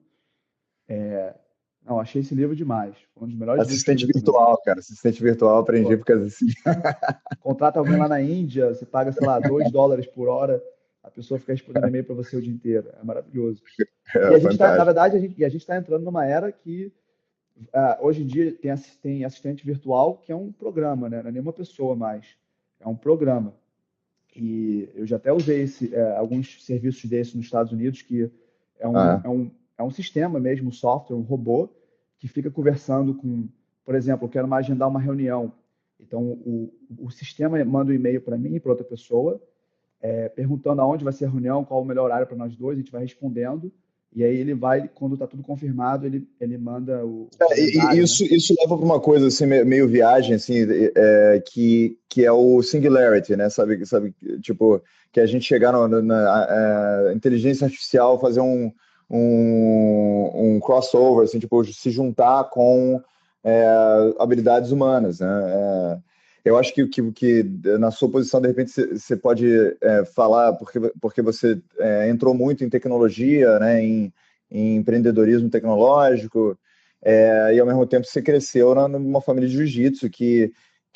Não, achei esse livro demais. Foi um dos melhores livros que eu assistente li também. virtual, cara. Assistente virtual, aprendi Pô, por causa assim. contrata alguém lá na Índia, você paga, sei lá, $2 por hora, a pessoa fica respondendo e-mail para você o dia inteiro. É maravilhoso. E É, a gente está, na fantástico. verdade, a gente está entrando numa era que hoje em dia tem assistente virtual que é um programa, né? Não é nenhuma pessoa mais, é um programa. E eu já até usei alguns serviços desses nos Estados Unidos, que é um, Ah, é um, é um sistema mesmo, um software, um robô, que fica conversando com, por exemplo, eu quero agendar uma reunião. Então, o sistema manda um e-mail para mim e para outra pessoa, perguntando aonde vai ser a reunião, qual o melhor horário para nós dois, a gente vai respondendo, e aí ele vai, quando está tudo confirmado, ele manda o e calendário, né? isso leva para uma coisa assim, meio viagem, assim, que é o singularity, né? Sabe, tipo, que a gente chegar na inteligência artificial, fazer um crossover, assim, tipo, se juntar com habilidades humanas, né? Eu acho que na sua posição, de repente, você pode falar, porque você entrou muito em tecnologia, né? Em empreendedorismo tecnológico, e ao mesmo tempo você cresceu numa família de jiu-jitsu que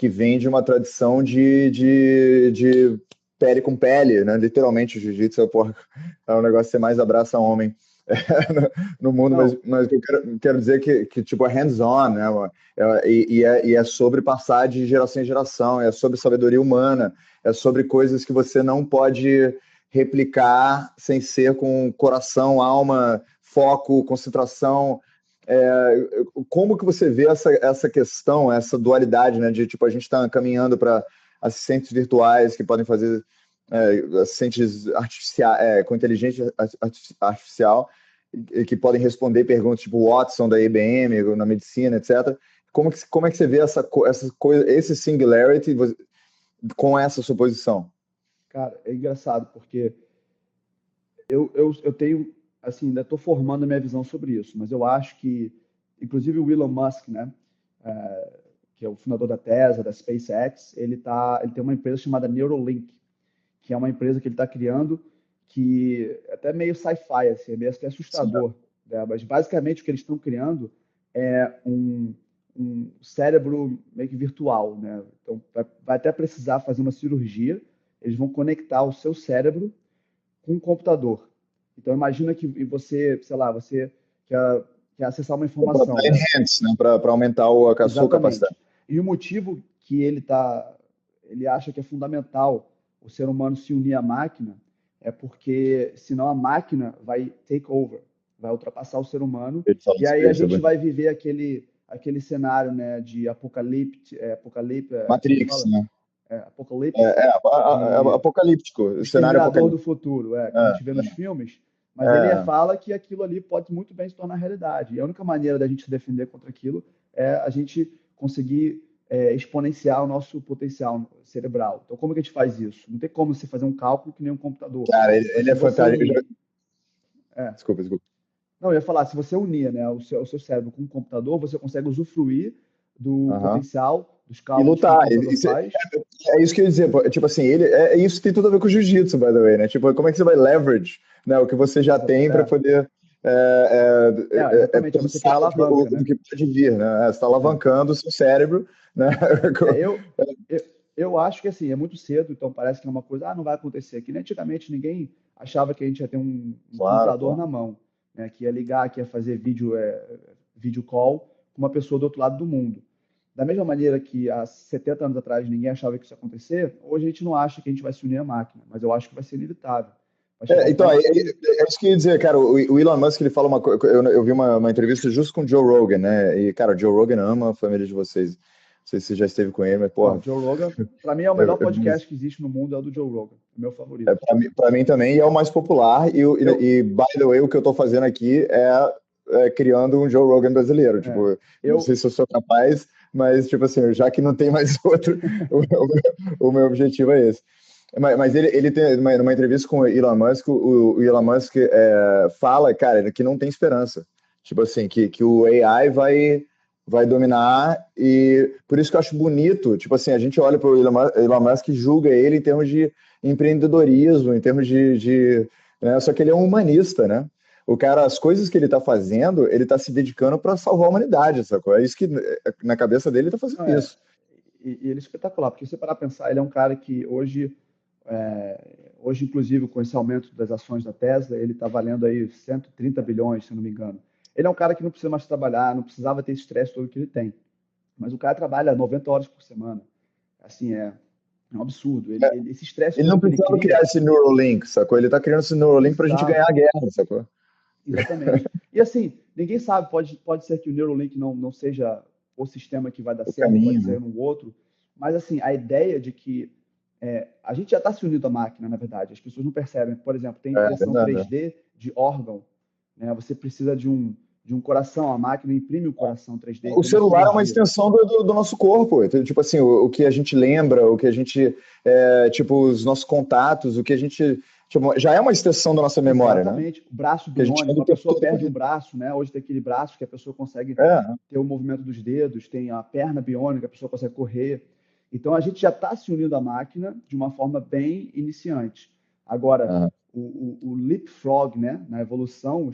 vem de uma tradição de pele com pele, né? Literalmente, o jiu-jitsu é o negócio que você mais abraça homem no mundo, Não, mas eu quero dizer que tipo, é hands-on, né? E é sobre passar de geração em geração, é sobre sabedoria humana, é sobre coisas que você não pode replicar sem ser com coração, alma, foco, concentração. Como que você vê essa questão, essa dualidade, né? De tipo, a gente está caminhando para assistentes virtuais que podem fazer assistentes artificiais, com inteligência artificial, que podem responder perguntas tipo Watson da IBM, na medicina, etc. Como é que você vê essa coisa, esse singularity com essa suposição? cara, é engraçado, porque eu tenho, assim, ainda estou formando a minha visão sobre isso, mas eu acho que, inclusive o Elon Musk, né, que é o fundador da Tesla, da SpaceX, ele tem uma empresa chamada Neuralink, que é uma empresa que ele está criando, que é até meio sci-fi, assim, é meio até Sim. assustador, né? Mas basicamente o que eles estão criando é um cérebro meio que virtual, né? Então vai até precisar fazer uma cirurgia, eles vão conectar o seu cérebro com um computador. Então imagina que você, sei lá, você quer, quer acessar uma Para informação, né? enhance, né? Para aumentar a sua capacidade. Exatamente. E o motivo que ele acha que é fundamental o ser humano se unir à máquina é porque senão a máquina vai take over, vai ultrapassar o ser humano Ele fala e isso, aí a isso é gente bonito. vai viver aquele cenário, né, de apocalipse, como é que Matrix, fala? né? Apocalipse de Apocalíptico, o o cenário Exterminador do apocalíptico. Futuro, que a É, gente vê nos filmes, mas ele é. fala que aquilo ali pode muito bem se tornar realidade. E a única maneira da gente se defender contra aquilo é a gente conseguir exponenciar o nosso potencial cerebral. Então, como é que a gente faz isso? Não tem como você fazer um cálculo que nem um computador. Cara, Mas ele se é você fantástico. unir. É, Desculpa. não, eu ia falar, se você unir, né, o seu cérebro com um computador, você consegue usufruir do Aham. potencial, dos E cálculos que um lutar. computador faz. É isso que eu ia dizer. Pô. Tipo assim, isso tem tudo a ver com o jiu-jitsu, by the way, né? Tipo, como é que você vai leverage, né, o que você já tem para poder Exatamente, é você pensar criar alavanca, no né? que pode vir, né? Você está É. alavancando o seu cérebro, né? É, eu, eu acho que assim, é muito cedo, então parece que é uma coisa, não vai acontecer. Que nem antigamente ninguém achava que a gente ia ter um Claro, computador claro. na mão, né? Que ia ligar, que ia fazer vídeo call com uma pessoa do outro lado do mundo. Da mesma maneira que há 70 anos atrás ninguém achava que isso ia acontecer, hoje a gente não acha que a gente vai se unir à máquina, mas eu acho que vai ser inevitável. Vai chegar um Então, ponto que. isso que eu ia dizer, cara. O Elon Musk, ele fala uma coisa. Eu vi uma entrevista justo com o Joe Rogan, né? E, cara, o Joe Rogan ama a família de vocês. Não sei se você já esteve com ele, mas, Não, porra, Joe Rogan, para mim é o melhor podcast que existe no mundo, é o do Joe Rogan, é o meu favorito. pra mim também, e é o mais popular. Eu, By the way, o que eu tô fazendo aqui é criando um Joe Rogan brasileiro. é, Tipo, não sei eu, se eu sou capaz, mas, tipo assim, já que não tem mais outro, o meu objetivo é esse. Mas ele tem numa entrevista com o Elon Musk, o Elon Musk fala, cara, que não tem esperança. Tipo assim, que o AI vai dominar, e por isso que eu acho bonito, tipo assim, a gente olha para o Elon Musk e julga ele em termos de empreendedorismo, em termos né, só que ele é um humanista, né? O cara, as coisas que ele está fazendo, ele está se dedicando para salvar a humanidade, sacou? É isso que na cabeça dele ele está Não, fazendo isso. e ele é espetacular, porque se você parar para pensar, ele é um cara que hoje, inclusive, com esse aumento das ações da Tesla, ele está valendo aí 130 bilhões, se não me engano. Ele é um cara que não precisa mais trabalhar, não precisava ter esse estresse todo que ele tem. Mas o cara trabalha 90 horas por semana. Assim, é um absurdo. Esse estresse Ele não todo que ele precisava criar cria. esse Neuralink, sacou? Ele está criando esse Neuralink para a gente ganhar a Exato, guerra, sacou? exatamente. E assim, ninguém sabe, pode ser que o Neuralink não seja o sistema que vai dar O certo, pode caminho, né? ser um outro. Mas assim, a ideia de que a gente já está se unindo à máquina, na verdade. As pessoas não percebem. Por exemplo, tem É impressão verdade. 3D de órgão. Né? Você precisa de um coração. A máquina imprime o coração 3D, O tem uma celular é uma cirurgia. extensão do nosso corpo. Então, tipo assim, o que a gente lembra, o que a gente, tipo, os nossos contatos, o que a gente, tipo, já é uma extensão da nossa memória, né? Exatamente. O braço Que a gente biônico. anda A o tempo pessoa todo com perde um ele. braço, né? Hoje tem aquele braço que a pessoa consegue É, ter o movimento dos dedos, tem a perna biônica, a pessoa consegue correr. Então a gente já está se unindo à máquina de uma forma bem iniciante. Agora, aham, o leapfrog, né, na evolução,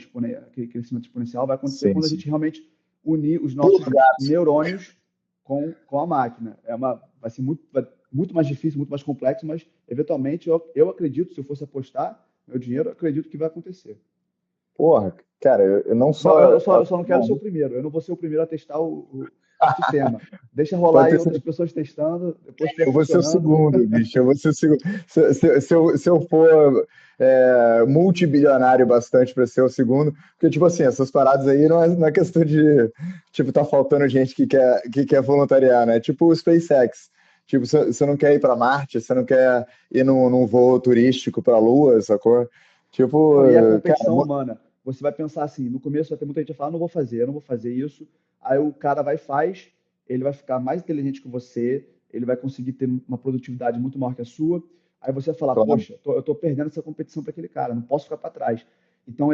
aquele crescimento exponencial, vai acontecer sim, quando a sim. gente realmente unir os Pulo do nossos gato. neurônios com a máquina. Vai ser muito mais difícil, muito mais complexo, mas eventualmente eu acredito, se eu fosse apostar meu dinheiro, eu acredito que vai acontecer. Porra, cara, eu não Não, só. eu só não quero ser o primeiro. Eu não vou ser o primeiro a testar o sistema. Deixa rolar Pode aí ter outras certeza. pessoas testando. Depois estiver Eu vou ser o funcionando. segundo, bicho. Eu vou ser o segundo. Se eu for multibilionário bastante para ser o segundo, porque, tipo assim, essas paradas aí não é questão de, tipo, tá faltando gente que quer voluntariar, né? Tipo o SpaceX. Tipo, você não quer ir para Marte, você não quer ir num voo turístico para a Lua, sacou? Tipo, Não, e a cara, competição humana. Você vai pensar assim, no começo vai ter muita gente que vai falar, não vou fazer, eu não vou fazer isso. Aí o cara vai e faz, ele vai ficar mais inteligente que você, ele vai conseguir ter uma produtividade muito maior que a sua. Aí você vai falar, claro. poxa, eu estou perdendo essa competição para aquele cara, não posso ficar para trás. Então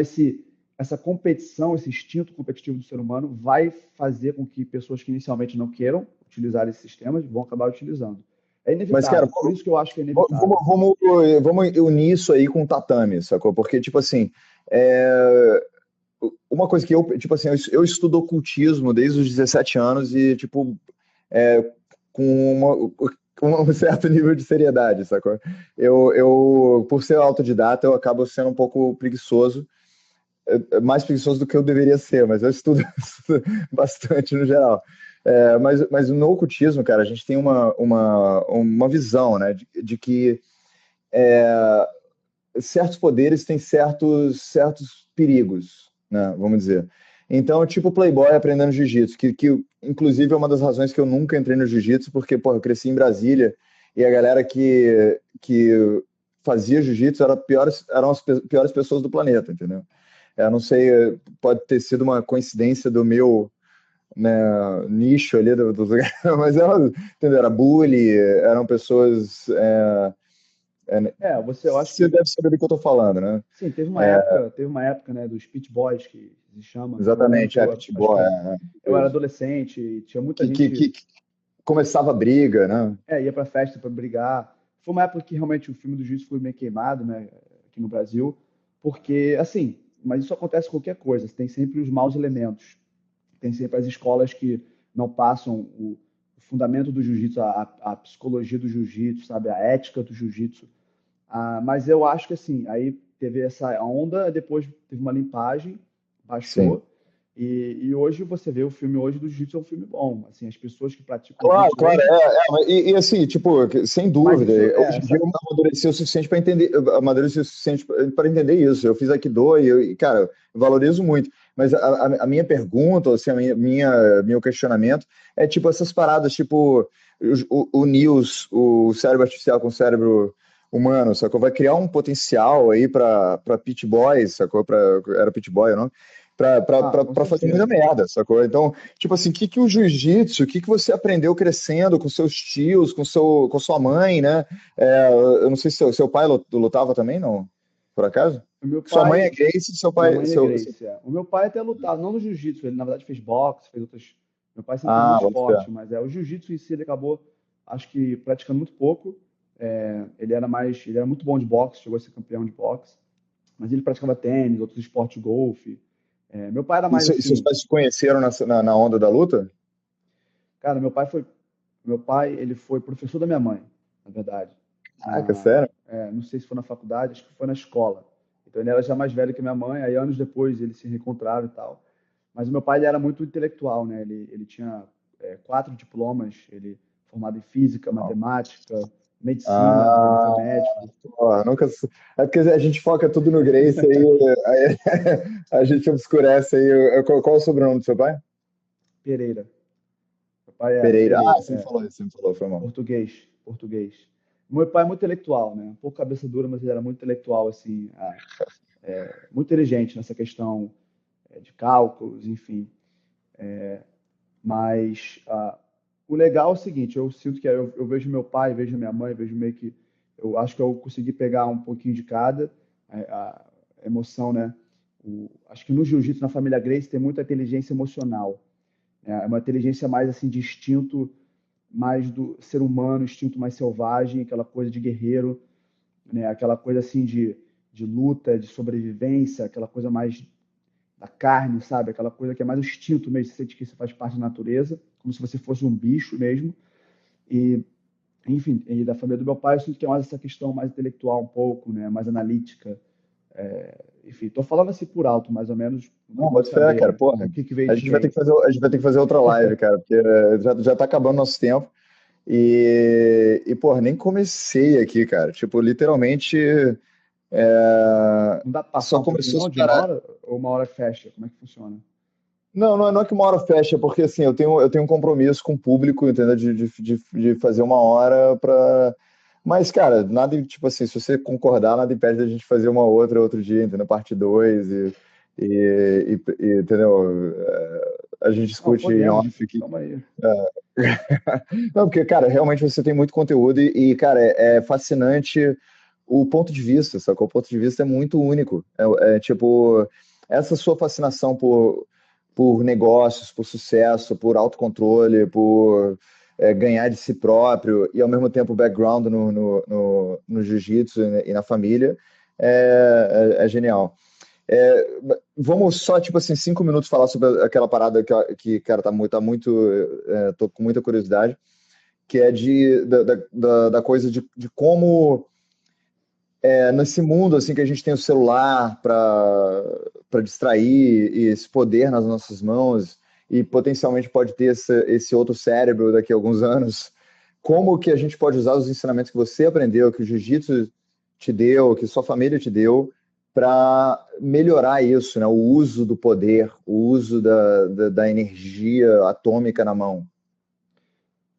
essa competição, esse instinto competitivo do ser humano vai fazer com que pessoas que inicialmente não queiram utilizar esses sistemas vão acabar utilizando. É Mas, cara, inevitável, por isso que eu acho que é Vamos, inevitável. vamos, vamos unir isso aí com o tatame, sacou? Porque, tipo assim, é, uma coisa que eu, tipo assim, eu estudo ocultismo desde os 17 anos e, tipo, com um certo nível de seriedade, sacou? Por ser autodidata, eu acabo sendo um pouco preguiçoso, mais preguiçoso do que eu deveria ser, mas eu estudo bastante no geral. Mas no ocultismo, cara, a gente tem uma visão, né, de que certos poderes têm certos perigos, né? Vamos dizer. Então, tipo Playboy aprendendo jiu-jitsu, que inclusive é uma das razões que eu nunca entrei no jiu-jitsu, porque, porra, eu cresci em Brasília e a galera que fazia jiu-jitsu eram as piores pessoas do planeta, entendeu? Eu não sei, pode ter sido uma coincidência do meu, né, nicho ali do lugar, mas entendeu? Era bully, eram pessoas. Eu acho Você que deve saber do que eu tô falando, né? sim, É, teve uma época, né, dos Pit Boys, que se chama. Eu lembro que exatamente, Pit acho Boy, que eu era isso. adolescente e tinha muita Que, que, gente, que começava a briga, né? ia pra festa pra brigar. Foi uma época que realmente o filme do Juiz foi meio queimado, né, aqui no Brasil, porque, assim, mas isso acontece com qualquer coisa, tem sempre os maus elementos. Tem sempre as escolas que não passam o fundamento do jiu-jitsu, a psicologia do jiu-jitsu, sabe, a ética do jiu-jitsu. Mas eu acho que assim, aí teve essa onda, depois teve uma limpagem, Sim. baixou, e hoje você vê o filme hoje do Jiu-Jitsu é um filme bom. Assim, as pessoas que praticam Claro, Jiu-Jitsu claro, hoje, e assim, tipo, sem mas dúvida, isso hoje em dia eu amadureci o suficiente para entender, amadureci o suficiente para entender isso. Eu fiz Aikido cara, eu valorizo muito. Mas a minha pergunta, assim, meu questionamento é tipo essas paradas, tipo, unir o cérebro artificial com o cérebro humano, sacou? Vai criar um potencial aí para Pit Boys, sacou? Era Pit Boy, não? Com pra fazer muita certeza. merda, sacou? Então, tipo assim, que o jiu-jitsu, o que você aprendeu crescendo com seus tios, com sua mãe, né? Eu não sei se seu pai lutava também, não? Por acaso? O meu Sua mãe é pai, Gracie, seu minha pai. mãe é Grace, é. O meu pai até lutava, não no jiu-jitsu, ele na verdade fez boxe, fez outras. Meu pai sempre fez muito Ah, vamos ver. esporte, mas o jiu-jitsu em si ele acabou, acho que praticando muito pouco. Ele era muito bom de boxe, chegou a ser campeão de boxe, mas ele praticava tênis, outros esportes, golfe. Meu pai era mais E seus assim, pais se conheceram na onda da luta? cara, meu pai, ele foi professor da minha mãe, na verdade. Caraca, sério? Não sei se foi na faculdade, acho que foi na escola. Então ele era já mais velho que minha mãe, aí anos depois eles se reencontraram e tal. Mas o meu pai ele era muito intelectual, né? Ele tinha 4 diplomas, ele formado em física, matemática, medicina, ele foi Ah, médico. porra, nunca. É porque a gente foca tudo no Grace aí a gente obscurece aí. Qual é o sobrenome do seu pai? Pereira. Meu pai é Pereira. Ah, Pereira, você me falou isso, você me falou, foi mal. português, português. Meu pai é muito intelectual, né? Um pouco cabeça dura, mas ele era muito intelectual, assim, muito inteligente nessa questão de cálculos, enfim. Mas o legal é o seguinte, eu sinto que eu vejo meu pai, vejo minha mãe, vejo meio que eu acho que eu consegui pegar um pouquinho de cada a emoção, né? Acho que no jiu-jitsu, na família Gracie, tem muita inteligência emocional, né? É uma inteligência mais assim de instinto, mais do ser humano, instinto mais selvagem, aquela coisa de guerreiro, né? Aquela coisa assim de luta, de sobrevivência, aquela coisa mais da carne, sabe? Aquela coisa que é mais o instinto mesmo, você sente que isso faz parte da natureza, como se você fosse um bicho mesmo. E, enfim, e da família do meu pai, eu sinto que é mais essa questão mais intelectual um pouco, né? Mais analítica. Enfim, tô falando assim por alto, mais ou menos, o que Não, eu pude bota fé, saber, cara. né? Porra, O que veio a de gente vai ter que gente. fazer, a gente vai ter que fazer outra live, cara, porque já tá acabando nosso tempo. Porra, nem comecei aqui, cara. Tipo, literalmente, Não dá pra passar só um pouquinho começou a não, de uma superar. hora ou uma hora fecha? Como é que funciona? Não é que uma hora fecha, porque assim, eu tenho um compromisso com o público, entendeu? De fazer uma hora pra. Mas, cara, nada, tipo assim, se você concordar, nada impede da gente fazer uma outra outro dia, entendeu? Parte 2 entendeu? A gente Não, discute em podemos. off aqui. Tamo aí. Não, porque, cara, realmente você tem muito conteúdo cara, é fascinante o ponto de vista, sacou? O ponto de vista é muito único. Tipo, essa sua fascinação por negócios, por sucesso, por autocontrole, por ganhar de si próprio e, ao mesmo tempo, background no jiu-jitsu e na família é genial. É, vamos só, tipo assim, 5 minutos falar sobre aquela parada que cara, tô com muita curiosidade, que é da coisa de como, nesse mundo, assim, que a gente tem o celular para distrair e esse poder nas nossas mãos e potencialmente pode ter esse outro cérebro daqui a alguns anos, como que a gente pode usar os ensinamentos que você aprendeu, que o jiu-jitsu te deu, que sua família te deu, para melhorar isso, né? O uso do poder, o uso da energia atômica na mão.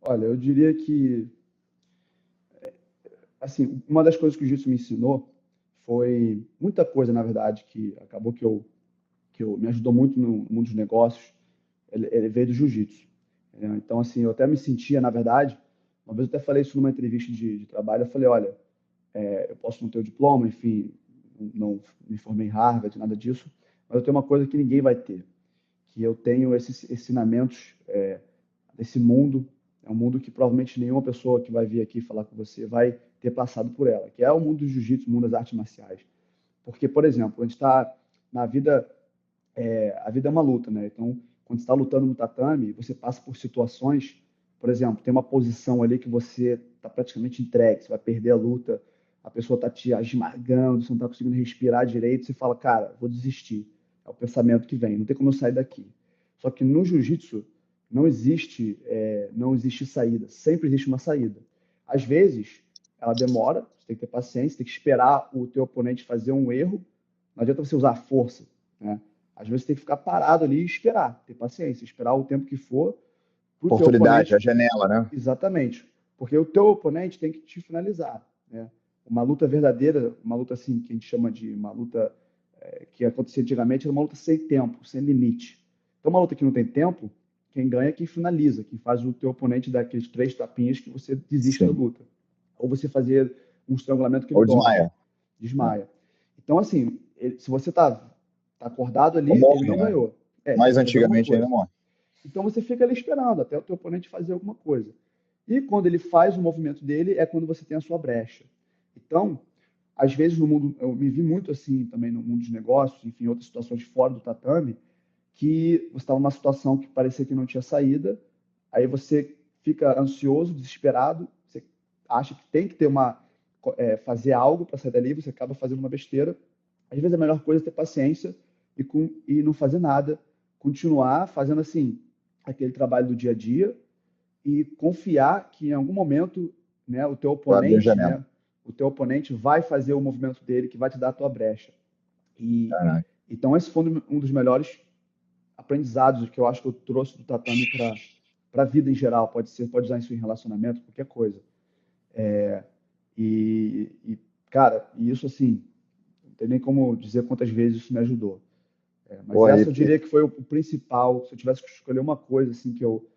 Olha, eu diria que, assim, uma das coisas que o jiu-jitsu me ensinou foi muita coisa, na verdade, que acabou que me ajudou muito no mundo dos negócios. Ele veio do jiu-jitsu. Entendeu? Então, assim, eu até me sentia, na verdade, uma vez eu até falei isso numa entrevista de trabalho, eu falei, olha, eu posso não ter o diploma, enfim, não me formei em Harvard, nada disso, mas eu tenho uma coisa que ninguém vai ter, que eu tenho esses ensinamentos desse mundo, é um mundo que provavelmente nenhuma pessoa que vai vir aqui falar com você vai ter passado por ela, que é o mundo do jiu-jitsu, o mundo das artes marciais. Porque, por exemplo, a gente está na vida, a vida é uma luta, né? Então, quando você está lutando no tatame, você passa por situações, por exemplo, tem uma posição ali que você está praticamente entregue, você vai perder a luta, a pessoa está te esmagando, você não está conseguindo respirar direito, você fala, cara, vou desistir. É o pensamento que vem, não tem como eu sair daqui. Só que no jiu-jitsu não existe saída, sempre existe uma saída. Às vezes, ela demora, você tem que ter paciência, tem que esperar o teu oponente fazer um erro, não adianta você usar a força, né? Às vezes você tem que ficar parado ali e esperar, ter paciência, esperar o tempo que for para o teu Oportunidade, a oponente, janela, né? exatamente, porque o teu oponente tem que te finalizar, né? Uma luta verdadeira, uma luta assim que a gente chama de uma luta que acontecia antigamente era uma luta sem tempo, sem limite. Então, uma luta que não tem tempo, quem ganha é quem finaliza, quem faz o teu oponente dar aqueles 3 tapinhas que você desiste da Sim. luta. Ou você fazer um estrangulamento que ele Ou dorme, desmaia, né? desmaia. Então, assim, se você tá acordado Ou ali, ele morre, não né? ganhou. Tem Mais que fazer alguma antigamente ainda coisa. morre. Então você fica ali esperando até o teu oponente fazer alguma coisa. E quando ele faz o movimento dele, é quando você tem a sua brecha. Então, às vezes no mundo, eu me vi muito assim também no mundo dos negócios, enfim, em outras situações fora do tatame, que você estava numa situação que parecia que não tinha saída, aí você fica ansioso, desesperado, você acha que tem que ter fazer algo para sair dali, você acaba fazendo uma besteira. Às vezes a melhor coisa é ter paciência e não fazer nada, continuar fazendo assim aquele trabalho do dia a dia e confiar que em algum momento, né, Planejamento. o teu oponente vai fazer o movimento dele que vai te dar a tua brecha. E Caraca. então esse foi um dos melhores aprendizados que eu acho que eu trouxe do tatame para a vida em geral. Pode usar isso em relacionamento, qualquer coisa. E, cara, isso assim, não tem nem como dizer quantas vezes isso me ajudou. Mas Porra, essa eu diria que foi o principal. Se eu tivesse que escolher uma coisa assim que eu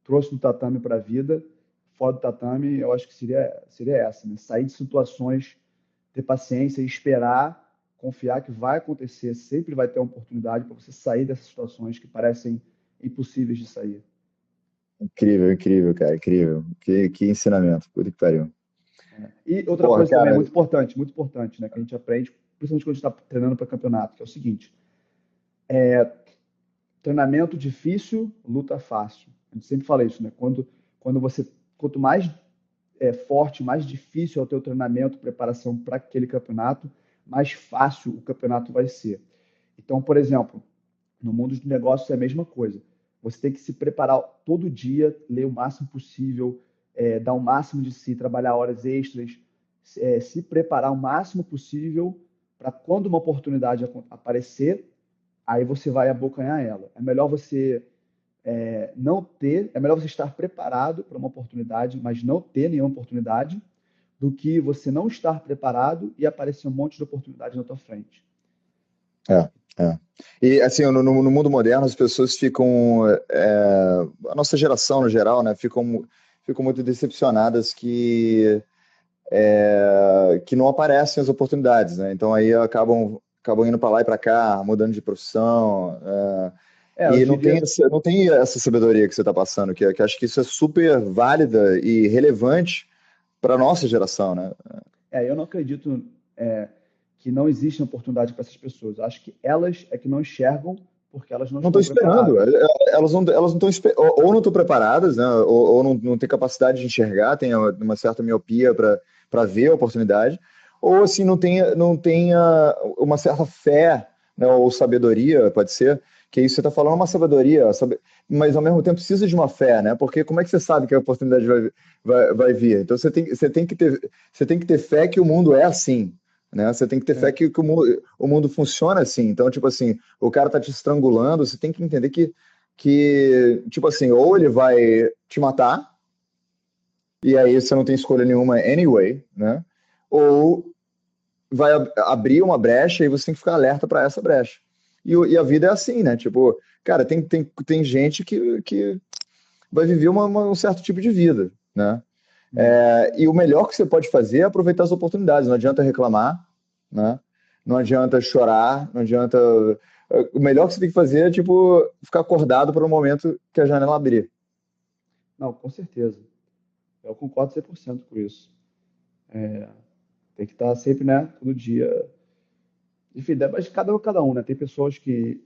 trouxe do tatame para a vida, fora do tatame, eu acho que seria essa, né? Sair de situações, ter paciência e esperar, confiar que vai acontecer, sempre vai ter uma oportunidade para você sair dessas situações que parecem impossíveis de sair. incrível, incrível, cara, incrível. Que ensinamento. Puta que pariu. E outra Porra, coisa também cara, muito importante, né, que a gente aprende, principalmente quando a gente está treinando para campeonato, que é o seguinte: treinamento difícil, luta fácil. A gente sempre fala isso, né? Quanto mais forte, mais difícil é o teu treinamento, preparação para aquele campeonato, mais fácil o campeonato vai ser. Então, por exemplo, no mundo dos negócios é a mesma coisa. Você tem que se preparar todo dia, ler o máximo possível, dar o máximo de si, trabalhar horas extras, se preparar o máximo possível para quando uma oportunidade aparecer, aí você vai abocanhar ela. É melhor você estar preparado para uma oportunidade, mas não ter nenhuma oportunidade, do que você não estar preparado e aparecer um monte de oportunidade na tua frente. é, é. E assim, no mundo moderno, as pessoas ficam, a nossa geração no geral, né, ficam muito decepcionadas que não aparecem as oportunidades, né? Então aí acabam indo para lá e para cá, mudando de profissão, Eu e diria, não tem essa sabedoria que você está passando, que acho que isso é super válida e relevante para a nossa geração, né? eu não acredito que não existe oportunidade para essas pessoas. Eu acho que elas é que não enxergam porque elas não Não estão estão esperando, preparadas. elas não estão ou não estão preparadas, né? Ou não têm capacidade de enxergar, tem uma certa miopia para ver a oportunidade, ou assim não tem uma certa fé, né? Ou sabedoria, pode ser, que isso você está falando é uma sabedoria, mas ao mesmo tempo precisa de uma fé, né? Porque como é que você sabe que a oportunidade vai vir? Então você tem que ter fé que o mundo é assim, né? Você tem que ter fé É, que o mundo funciona assim. Então, tipo assim, o cara tá te estrangulando, você tem que entender tipo assim, ou ele vai te matar, e aí você não tem escolha nenhuma anyway, né? Ou vai abrir uma brecha e você tem que ficar alerta para essa brecha. E a vida é assim, né? Tipo, cara, tem gente que vai viver um certo tipo de vida, né? hum. E o melhor que você pode fazer é aproveitar as oportunidades. Não adianta reclamar, né? Não adianta chorar, não adianta. O melhor que você tem que fazer é, tipo, ficar acordado para o momento que a janela abrir. Não, com certeza. Eu concordo 100% com isso. Tem que estar sempre, né, todo dia. Enfim, mas cada um, né? Tem pessoas que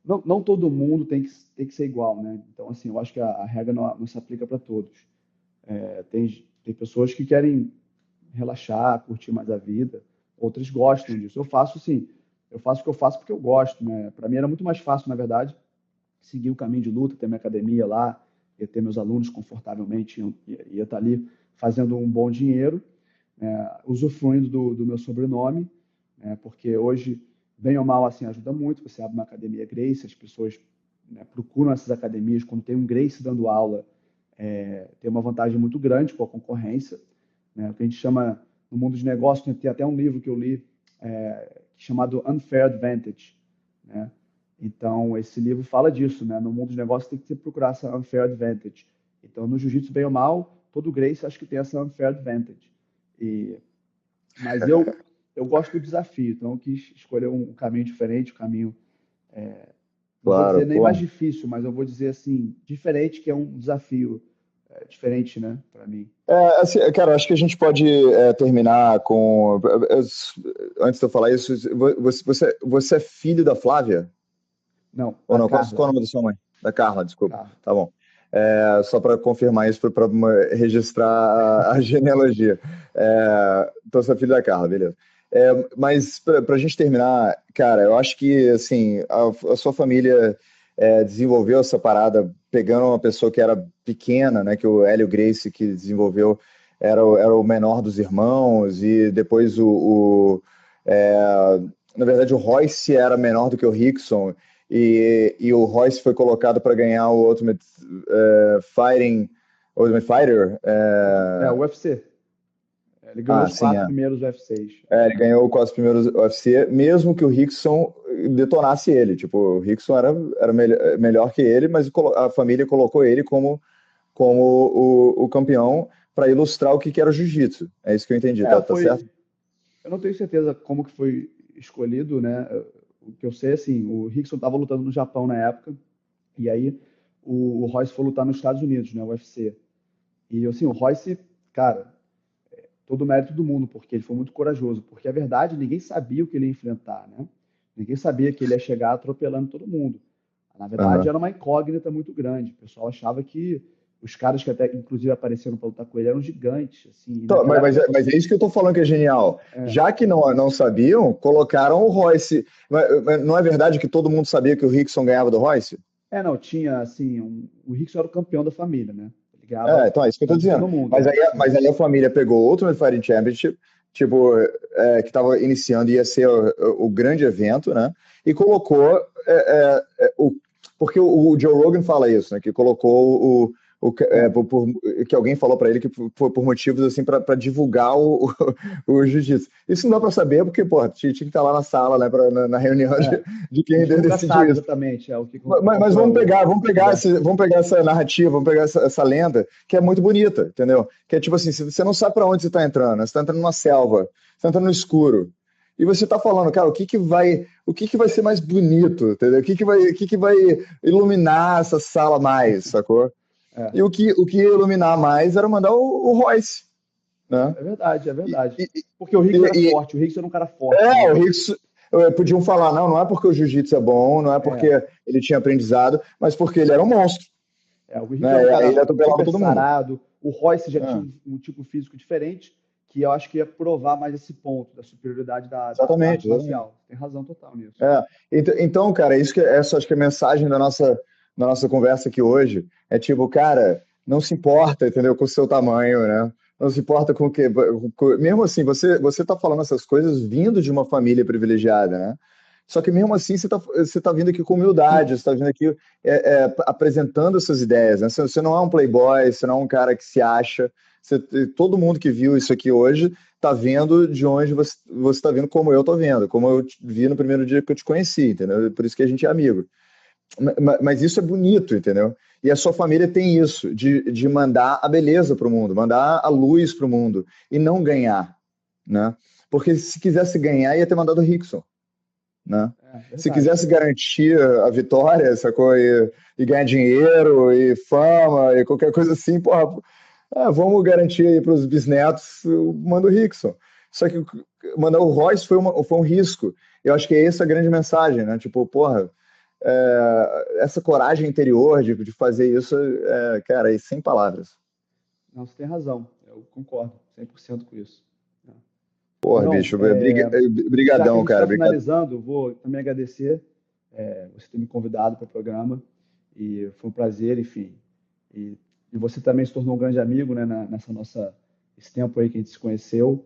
não todo mundo tem que ser igual, né? Então, assim, eu acho que a regra não se aplica para todos. Tem pessoas que querem relaxar, curtir mais a vida, outras gostam disso. Eu faço o que eu faço porque eu gosto, né? Para mim era muito mais fácil, na verdade, seguir o caminho de luta, ter minha academia lá, ia ter meus alunos confortavelmente, ia estar ali fazendo um bom dinheiro, usufruindo do meu sobrenome, porque hoje, bem ou mal, assim, ajuda muito. Você abre uma academia Gracie, as pessoas, né, procuram essas academias. Quando tem um Gracie dando aula, tem uma vantagem muito grande com a concorrência, né? O que a gente chama, no mundo de negócios, tem até um livro que eu li chamado Unfair Advantage, né? Então, esse livro fala disso, né? No mundo dos negócios tem que se procurar essa Unfair Advantage. Então, no jiu-jitsu, bem ou mal, todo Gracie acho que tem essa Unfair Advantage. Mas eu gosto do desafio, então eu quis escolher um caminho diferente, um caminho, não vou Claro, dizer nem pô. mais difícil, mas eu vou dizer assim, diferente, que é um desafio diferente, né, para mim. Assim, cara, acho que a gente pode terminar com. Antes de eu falar isso, você é filho da Flávia? Não, Ou da não? Qual Carla. é o nome da sua mãe? Da Carla, desculpa. Carla. Tá bom. Só para confirmar isso, para registrar a genealogia. Então, você é filho da Carla, beleza. Mas, para a gente terminar, cara, eu acho que assim, a sua família desenvolveu essa parada pegando uma pessoa que era pequena, né, que o Hélio Gracie que desenvolveu era o menor dos irmãos, e depois na verdade, o Royce era menor do que o Rickson, e o Royce foi colocado para ganhar o Ultimate Fighter. O UFC. Ele ganhou os Sim, 4 primeiros UFCs. ele ganhou quase os primeiros UFC, mesmo que o Rickson detonasse ele. Tipo, o Rickson era melhor que ele, mas a família colocou ele como o campeão para ilustrar o que era o jiu-jitsu. É isso que eu entendi, tá certo? Eu não tenho certeza como que foi escolhido, né? O que eu sei, assim, o Rickson estava lutando no Japão na época, e aí o Royce foi lutar nos Estados Unidos, né? O UFC. E, assim, o Royce, cara, todo o mérito do mundo, porque ele foi muito corajoso, porque a verdade, ninguém sabia o que ele ia enfrentar, né? Ninguém sabia que ele ia chegar atropelando todo mundo. Na verdade, Aham. era uma incógnita muito grande. O pessoal achava que os caras que até, inclusive, apareceram para lutar com ele eram gigantes, assim. E Então, naquela época, mas é isso que eu tô falando que é genial. Já que não sabiam, colocaram o Royce. Mas não é verdade que todo mundo sabia que o Rickson ganhava do Royce? não, tinha, assim, o Rickson era o campeão da família, né? Ele ganhava Então é isso que eu tô de dizendo. todo mundo, sim. Mas aí a família pegou outro Ultimate Fighting Championship, tipo, que estava iniciando, ia ser o grande evento, né? E colocou porque o Joe Rogan fala isso, né? Que colocou que alguém falou para ele que foi por motivos assim para divulgar o jiu-jitsu. Isso não dá para saber porque, pô, tinha que estar lá na sala, né? Na reunião É, de a quem gente nunca decidiu sabe isso. exatamente qual Mas foi conversa. vamos pegar essa narrativa, vamos pegar essa lenda, que é muito bonita, entendeu? Que é tipo assim, você não sabe para onde você está entrando, né? Você está entrando numa selva, você está entrando no escuro. E você está falando, cara, o que vai ser mais bonito, entendeu? O que vai iluminar essa sala mais, sacou? É, E o que ia iluminar mais era mandar o Royce, né? é verdade, é E, verdade. e, Porque o Rickson era e, forte, o Rickson era um cara forte, né? o Rickson, podiam falar, não é porque o jiu-jitsu é bom, não é porque É, ele tinha aprendizado, mas porque ele era um monstro, o Rickson era um né? E aí ele cara atropelava super todo mundo. sarado, o Royce já tinha É, um tipo físico diferente, que eu acho que ia provar mais esse ponto da superioridade da exatamente, arte exatamente. marcial. Tem razão total nisso. Então, cara, isso que essa acho que é a mensagem da nossa conversa aqui hoje. É tipo, cara, não se importa, entendeu, com o seu tamanho, né? Não se importa com o que. Mesmo assim, você tá falando essas coisas vindo de uma família privilegiada, né? Só que mesmo assim você tá vindo aqui com humildade, você está vindo aqui apresentando essas ideias, né? Você não é um playboy, você não é um cara que se acha. Você, todo mundo que viu isso aqui hoje tá vendo de onde você tá vendo, como eu tô vendo, como eu te vi no primeiro dia que eu te conheci, entendeu? Por isso que a gente é amigo. Mas isso é bonito, entendeu? E a sua família tem isso, de mandar a beleza para o mundo, mandar a luz para o mundo, e não ganhar, né? Porque se quisesse ganhar, ia ter mandado o Rickson, né? É Se verdade. quisesse garantir a vitória, sacou? E ganhar dinheiro, e fama, e qualquer coisa assim, porra, vamos garantir aí para os bisnetos, manda o Rickson. Só que mandar o Royce foi um risco. Eu acho que é essa a grande mensagem, né? Tipo, porra, essa coragem interior de fazer isso, cara, é sem palavras. Não, você tem razão. Eu concordo 100% com isso. Porra, Irmão, bicho, já que a brigadão, gente cara, está obrigado. finalizando, vou também agradecer você ter me convidado para o programa e foi um prazer, enfim. E, e você também se tornou um grande amigo, né, esse tempo aí que a gente se conheceu.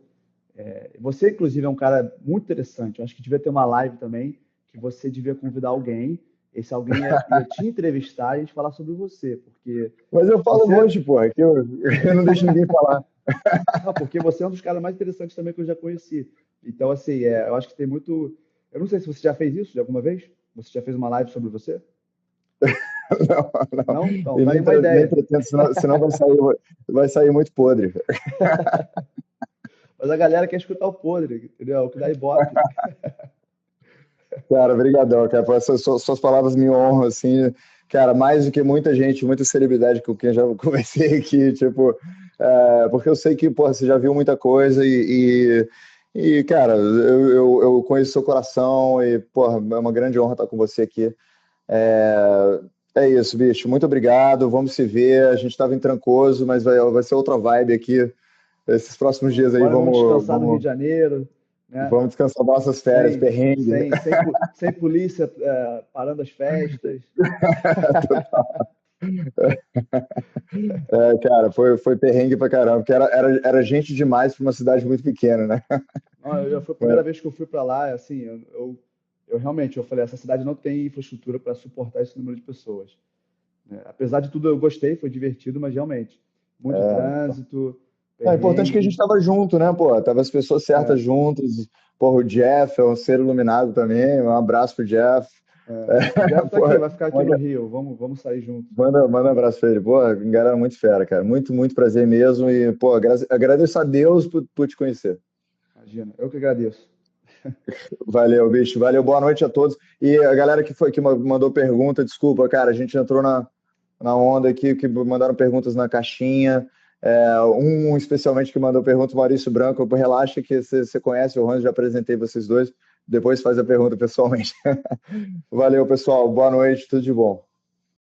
Você, inclusive, é um cara muito interessante. Eu acho que devia ter uma live também, que você devia convidar alguém esse alguém ia te entrevistar e a gente falar sobre você, porque Mas eu falo um você, monte, porra, que eu não deixo ninguém falar. não, porque você é um dos caras mais interessantes também que eu já conheci. Então, assim, eu acho que tem muito. Eu não sei se você já fez isso de alguma vez. Você já fez uma live sobre você? Não, não. Não? Então, E tá aí uma nem ideia. pretendo, senão vai sair muito podre. Mas a galera quer escutar o podre, entendeu? O que dá ibope. Cara, brigadão, cara. Suas palavras me honram, assim, cara, mais do que muita gente, muita celebridade com quem eu já conversei aqui, tipo, porque eu sei que, porra, você já viu muita coisa cara, eu conheço seu coração e, porra, é uma grande honra estar com você aqui. É, é isso, bicho, muito obrigado, vamos se ver, a gente estava em Trancoso, mas vai ser outra vibe aqui, esses próximos dias aí, Agora vamos vamos, descansar no Rio vamos, de Janeiro, né? vamos descansar nossas férias, perrengue. Sem polícia parando as festas. Cara, foi perrengue pra caramba, porque era gente demais para uma cidade muito pequena, né? Não, foi a primeira vez que eu fui para lá, assim, eu realmente, eu falei, essa cidade não tem infraestrutura para suportar esse número de pessoas, né? Apesar de tudo, eu gostei, foi divertido, mas realmente, muito trânsito, É importante que a gente perrengue. tava junto, né, pô? Tava as pessoas certas É, juntas. Porra, o Jeff é um ser iluminado também. Um abraço pro Jeff. o Jeff tá aqui, Porra, vai ficar aqui no Rio, vamos sair junto. manda um abraço pra ele. Pô, galera muito fera, cara. Muito, muito prazer mesmo. E, pô, agradeço a Deus por te conhecer. Imagina, eu que agradeço. Valeu, bicho. Valeu, boa noite a todos. E a galera que mandou pergunta, desculpa, cara, a gente entrou na onda aqui, que mandaram perguntas na caixinha. Um especialmente que mandou pergunta, o Maurício Branco. Relaxa que você conhece o Ronald, já apresentei vocês dois. Depois faz a pergunta pessoalmente. Valeu, pessoal. Boa noite, tudo de bom.